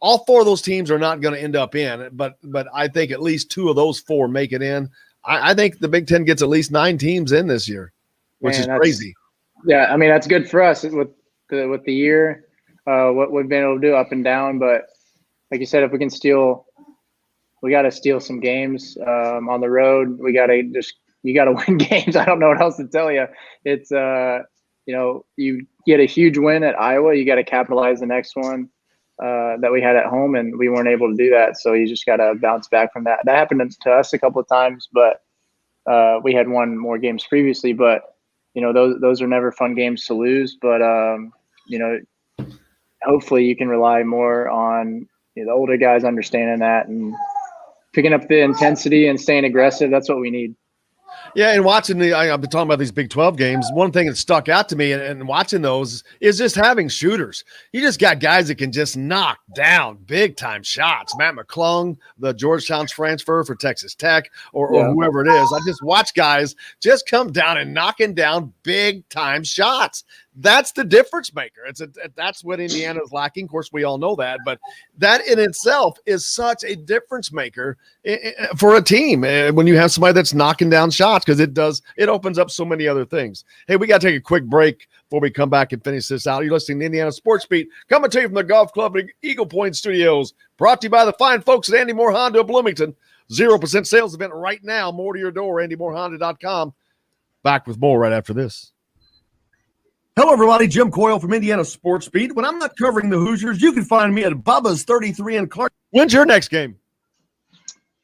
all 4 of those teams are not going to end up in, but I think at least 2 of those 4 make it in. I think the Big Ten gets at least 9 teams in this year, which is crazy. Yeah, I mean, that's good for us with the year, what we've been able to do up and down. But like you said, if we can we got to steal some games on the road. You got to win games. I don't know what else to tell you. It's, you get a huge win at Iowa, you got to capitalize the next one that we had at home, and we weren't able to do that. So you just got to bounce back from that. That happened to us a couple of times, but we had won more games previously. But, those are never fun games to lose. But, hopefully you can rely more on the older guys understanding that and picking up the intensity and staying aggressive. That's what we need. Yeah, and watching I've been talking about these Big 12 games. One thing that stuck out to me and watching those is just having shooters. You just got guys that can just knock down big time shots. Matt McClung, the Georgetown transfer for Texas Tech, or whoever it is. I just watch guys just come down and knocking down big time shots. That's the difference maker. That's what Indiana is lacking. Of course, we all know that, but that in itself is such a difference maker for a team when you have somebody that's knocking down shots, because it opens up so many other things. Hey, we got to take a quick break before we come back and finish this out. You're listening to Indiana Sports Beat, coming to you from the Golf Club at Eagle Point Studios, brought to you by the fine folks at Andy Moore Honda of Bloomington. 0% sales event right now. More to your door, AndyMooreHonda.com. Back with more right after this. Hello, everybody. Jim Coyle from Indiana Sports Beat. When I'm not covering the Hoosiers, you can find me at Bubba's 33 in Clark. When's your next game?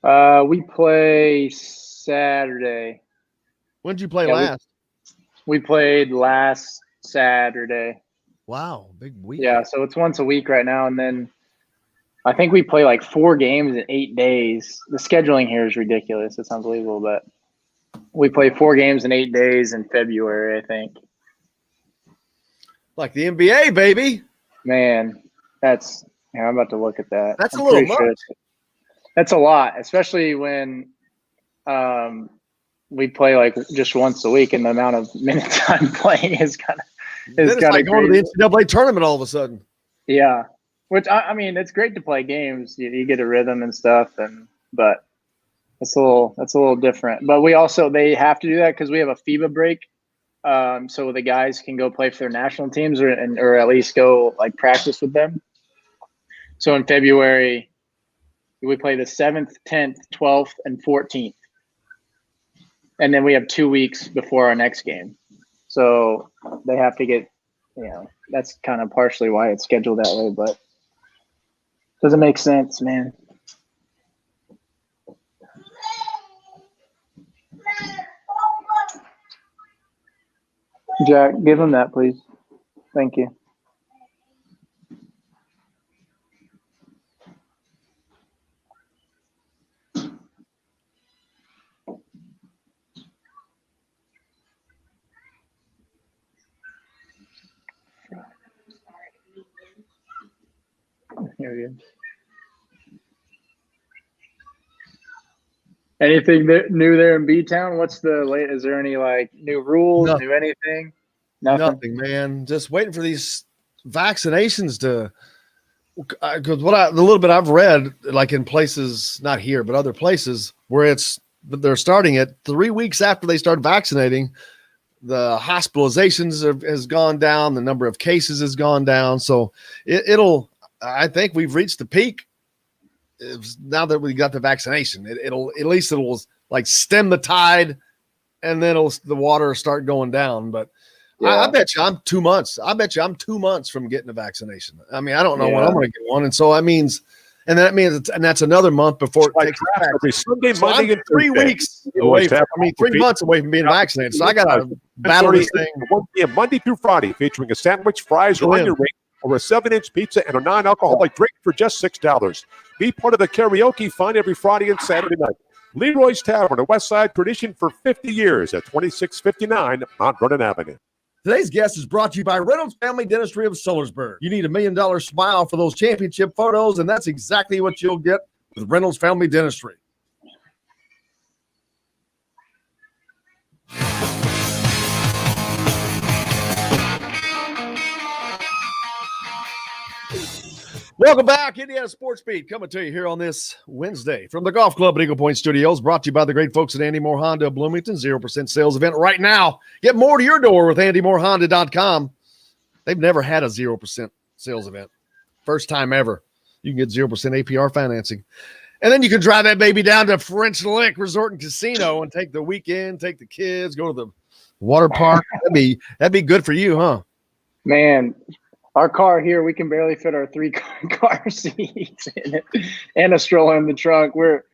We play Saturday. When did you play last? We played last Saturday. Wow, big week. Yeah, so it's once a week right now, and then I think we play like 4 games in 8 days. The scheduling here is ridiculous. It's unbelievable, but we play 4 games in 8 days in February, I think. Like the NBA, baby. Man, that's I'm about to look at that. That's a little much. That's a lot, especially when we play like just once a week, and the amount of minutes I'm playing is kind of like going to the NCAA tournament all of a sudden. Yeah, which I mean, it's great to play games. You get a rhythm and stuff, but it's a little different. But they have to do that because we have a FIBA break, so the guys can go play for their national teams or at least go like practice with them. So in February, we play the 7th, 10th, 12th, and 14th. And then we have 2 weeks before our next game. So they have to get, that's kind of partially why it's scheduled that way, but doesn't make sense, man. Jack, give him that, please. Thank you. Here he is. Anything new there in B-Town? What's the late? Is there any like new rules, new anything? Nothing, man. Just waiting for these vaccinations to. Because the little bit I've read, like in places not here but other places where they're starting it 3 weeks after they start vaccinating, the hospitalizations has gone down, the number of cases has gone down. So it'll. I think we've reached the peak. Now that we got the vaccination, it'll at least like stem the tide, and then the water start going down. But yeah. I bet you I'm 2 months. I bet you I'm 2 months from getting a vaccination. I mean, I don't know when I'm going to get one, and so that means, and that's another month before it takes effect. Every Sunday, so Monday, I'm 3 weeks away. 3 months away from being vaccinated. So I got to battle this thing. 1 p.m. Monday through Friday, featuring a sandwich, fries, or onion ring, or a 7-inch pizza and a non-alcoholic drink for just $6. Be part of the karaoke fun every Friday and Saturday night. Leroy's Tavern, a West Side tradition for 50 years at 2659 Mount Vernon Avenue. Today's guest is brought to you by Reynolds Family Dentistry of Sellersburg. You need $1 million smile for those championship photos, and that's exactly what you'll get with Reynolds Family Dentistry. Welcome back, Indiana Sports Beat, coming to you here on this Wednesday from the Golf Club at Eagle Point Studios, brought to you by the great folks at Andy Moore Honda of Bloomington. 0% sales event right now. Get more to your door with AndyMooreHonda.com. They've never had a 0% sales event. First time ever. You can get 0% APR financing. And then you can drive that baby down to French Lick Resort and Casino and take the weekend, take the kids, go to the water park. That'd be good for you, huh? Man, our car here, we can barely fit our 3 car seats in it and a stroller in the trunk. We're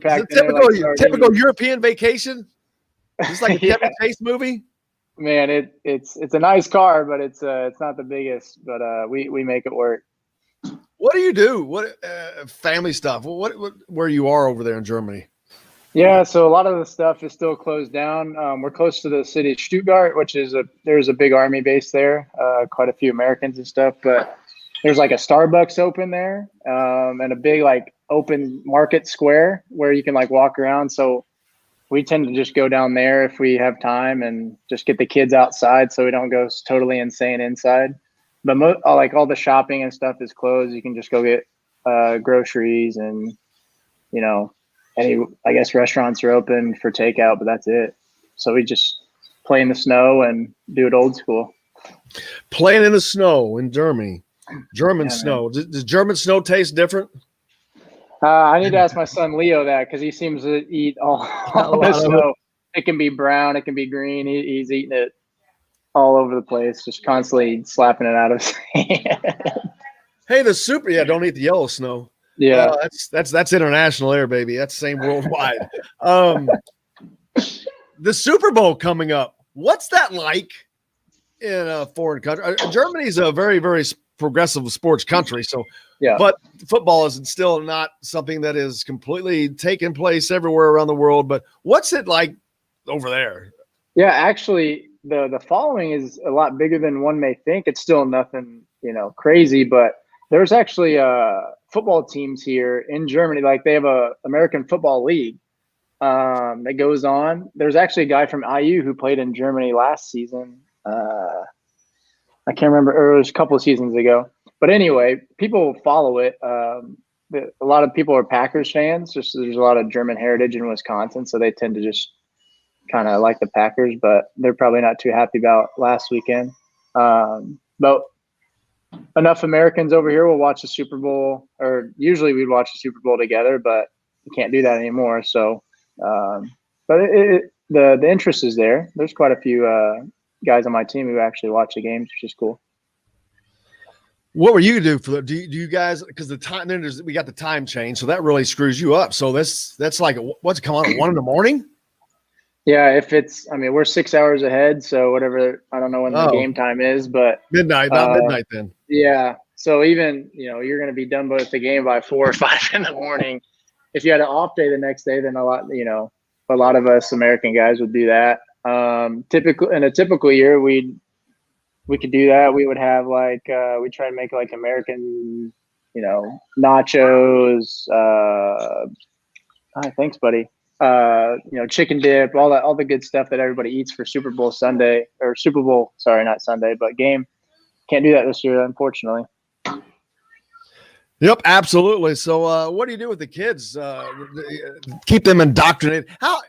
packed. Typical European vacation. It's like a Kevin Chase movie. Man, it's a nice car, but it's not the biggest. But we make it work. What do you do? What family stuff? What where you are over there in Germany? Yeah, so a lot of the stuff is still closed down. We're close to the city of Stuttgart, which is there's a big army base there, quite a few Americans and stuff. But there's like a Starbucks open there, and a big like open market square where you can like walk around. So we tend to just go down there if we have time and just get the kids outside so we don't go totally insane inside. But like all the shopping and stuff is closed. You can just go get groceries and I guess restaurants are open for takeout, but that's it. So we just play in the snow and do it old school. Playing in the snow in Germany. German snow. Does German snow taste different? I need to ask my son Leo that because he seems to eat all the snow. It can be brown. It can be green. He's eating it all over the place, just constantly slapping it out of his hand. Hey, don't eat the yellow snow. Yeah, that's international air, baby. That's the same worldwide. The Super Bowl coming up. What's that like in a foreign country? Germany's a very, very progressive sports country. So, yeah. But football is still not something that is completely taking place everywhere around the world. But what's it like over there? Yeah, actually, the following is a lot bigger than one may think. It's still nothing, crazy, but there's actually football teams here in Germany. Like they have a American Football League that goes on. There's actually a guy from IU who played in Germany last season. I can't remember, or it was a couple of seasons ago. But anyway, people follow it. A lot of people are Packers fans. Just there's a lot of German heritage in Wisconsin, so they tend to just kind of like the Packers, but they're probably not too happy about last weekend. But enough Americans over here will watch the Super Bowl, or usually we'd watch the Super Bowl together, but we can't do that anymore. So, but the interest is there. There's quite a few guys on my team who actually watch the games, which is cool. What were you do for the? Do you guys? Because the time we got the time change, so that really screws you up. So that's like what's come on at 1 a.m? Yeah, we're 6 hours ahead, so whatever. I don't know when the game time is, but midnight, not midnight then. Yeah, so even you're going to be done with the game by 4 or 5 in the morning. If you had an off day the next day, then a lot of us American guys would do that. In a typical year, we could do that. We would have we try to make like American, nachos. Thanks, buddy. Chicken dip, all the good stuff that everybody eats for Super Bowl Sunday, or Super Bowl. Sorry, not Sunday, but game. Can't do that this year, unfortunately. Yep, absolutely. So, what do you do with the kids? Keep them indoctrinated. How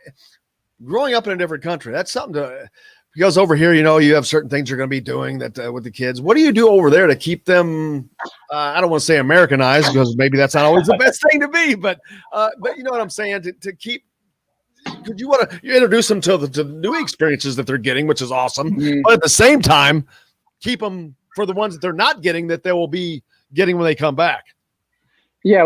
growing up in a different country? That's something to. Because over here, you have certain things you're going to be doing that with the kids. What do you do over there to keep them? I don't want to say Americanized because maybe that's not always the best thing to be, but you know what I'm saying. To keep. Could you want to introduce them to the new experiences that they're getting, which is awesome, but at the same time, keep them for the ones that they're not getting that they will be getting when they come back. Yeah,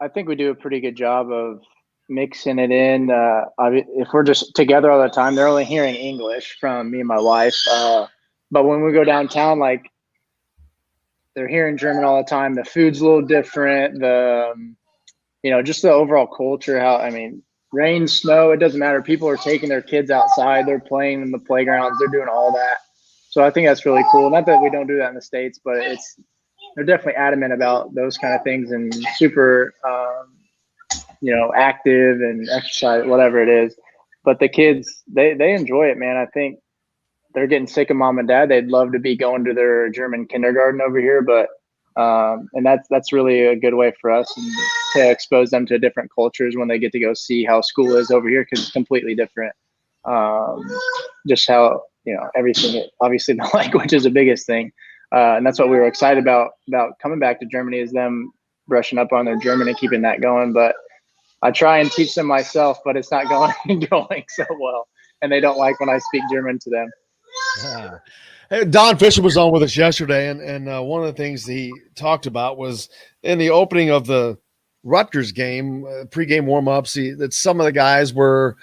I think we do a pretty good job of mixing it in. If we're just together all the time, they're only hearing English from me and my wife. But when we go downtown, like they're hearing German all the time. The food's a little different. Just the overall culture. Rain, snow, it doesn't matter. People are taking their kids outside. They're playing in the playgrounds. They're doing all that. So I think that's really cool. Not that we don't do that in the States, but they're definitely adamant about those kind of things and super, active and exercise, whatever it is. But the kids, they enjoy it, man. I think they're getting sick of mom and dad. They'd love to be going to their German kindergarten over here, but and that's really a good way for us to expose them to different cultures when they get to go see how school is over here, because it's completely different. Just how everything. Obviously, the language is the biggest thing, and that's what we were excited about coming back to Germany, is them brushing up on their German and keeping that going. But I try and teach them myself, but it's not going so well, and they don't like when I speak German to them. Yeah. Hey, Don Fisher was on with us yesterday, and one of the things he talked about was in the opening of the Rutgers game, pregame warm-ups, that some of the guys were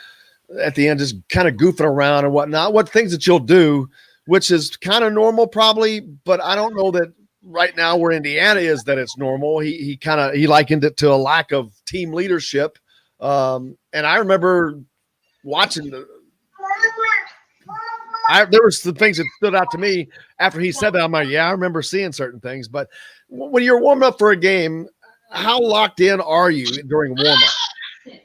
at the end just kind of goofing around and whatnot, what things that you'll do, which is kind of normal probably, but I don't know that right now where Indiana is that it's normal. He likened it to a lack of team leadership. And I remember watching there were some things that stood out to me after he said that. I'm like, yeah, I remember seeing certain things. But when you're warming up for a game, how locked in are you during warm-up?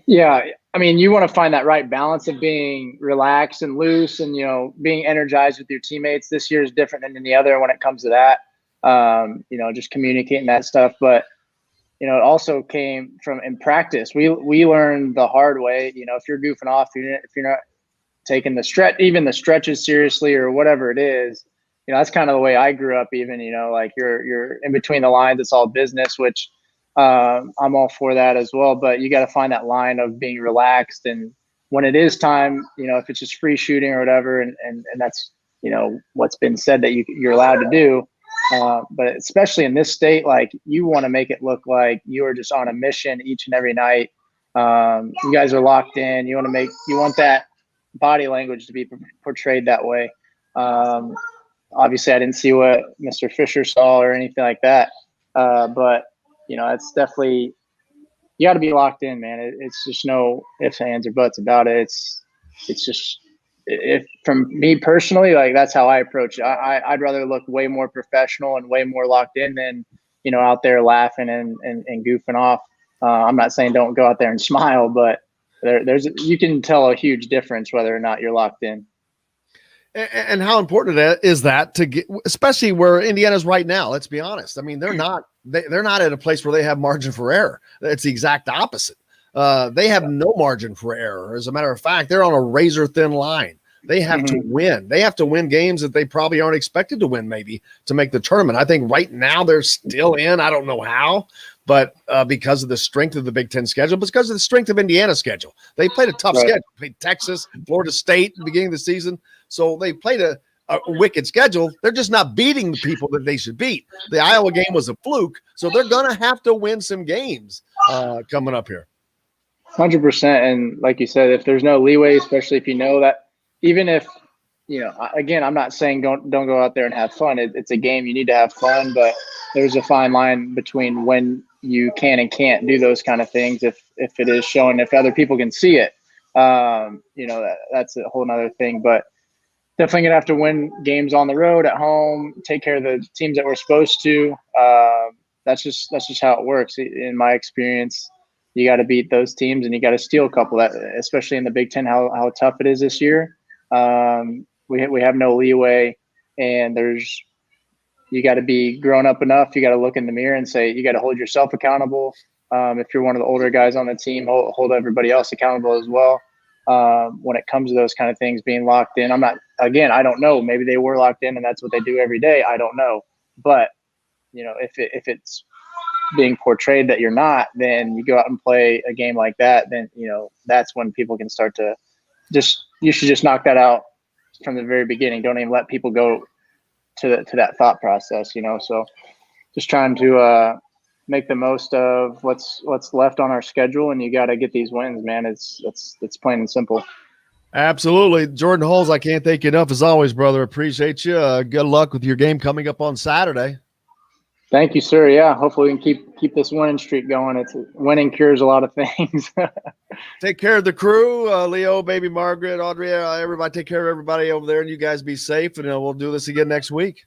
Yeah, you want to find that right balance of being relaxed and loose and, being energized with your teammates. This year is different than any other when it comes to that, just communicating that stuff. But, it also came from in practice. We learned the hard way, if you're goofing off, if you're not taking the stretches seriously or whatever it is, that's kind of the way I grew up. Even, like you're in between the lines, it's all business, which I'm all for that as well. But you got to find that line of being relaxed, and when it is time, if it's just free shooting or whatever, and that's what's been said that you're allowed to do. But especially in this state, like you want to make it look like you are just on a mission each and every night. You guys are locked in. You want that body language to be portrayed that way. obviously I didn't see what Mr. Fisher saw or anything like that. But it's definitely, you got to be locked in, man. It's just no ifs, ands, or buts about it. It's just, if from me personally, like that's how I approach it. I'd rather look way more professional and way more locked in than, out there laughing and goofing off. I'm not saying don't go out there and smile, but you can tell a huge difference whether or not you're locked in. And how important is that to get, especially where Indiana's right now? Let's be honest. I mean, they're not at a place where they have margin for error. It's the exact opposite. They have no margin for error. As a matter of fact, they're on a razor thin line. They have to win. They have to win games that they probably aren't expected to win, maybe, to make the tournament. I think right now they're still in. I don't know how, but because of the strength of the Big Ten schedule, but because of the strength of Indiana's schedule. They played a tough schedule. Played Texas, Florida State at the beginning of the season. So they played a wicked schedule. They're just not beating the people that they should beat. The Iowa game was a fluke, so they're going to have to win some games coming up here. 100%. And like you said, if there's no leeway, especially if you know that, even if, again, I'm not saying don't go out there and have fun. It's a game. You need to have fun, but there's a fine line between when you can and can't do those kind of things. If it is showing, if other people can see it, that's a whole nother thing. But definitely gonna have to win games on the road, at home, take care of the teams that we're supposed to. That's just how it works. In my experience, you got to beat those teams and you got to steal a couple. That, especially in the Big Ten, how tough it is this year. We have no leeway, and you got to be grown up enough. You got to look in the mirror and say, you got to hold yourself accountable. If you're one of the older guys on the team, hold everybody else accountable as well. When it comes to those kind of things, being locked in, I don't know. Maybe they were locked in and that's what they do every day. I don't know. But, if it's being portrayed that you're not, then you go out and play a game like that, then, that's when people can start to you should just knock that out from the very beginning. Don't even let people go to that thought process, so just trying to make the most of what's left on our schedule, and you got to get these wins, man. It's plain and simple. Absolutely. Jordan Hulls, I can't thank you enough as always, brother. Appreciate you. Good luck with your game coming up on Saturday. Thank you, sir. Yeah, hopefully we can keep this winning streak going. It's winning cures a lot of things. Take care of the crew, Leo, baby Margaret, Audrey, everybody. Take care of everybody over there, and you guys be safe. And we'll do this again next week.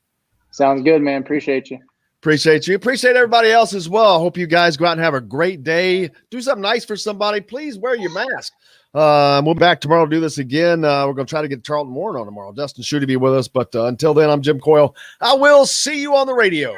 Sounds good, man. Appreciate you. Appreciate you. Appreciate everybody else as well. Hope you guys go out and have a great day. Do something nice for somebody. Please wear your mask. We'll be back tomorrow to do this again. We're going to try to get Charlton Warren on tomorrow. Dustin Schutte be with us. But until then, I'm Jim Coyle. I will see you on the radio.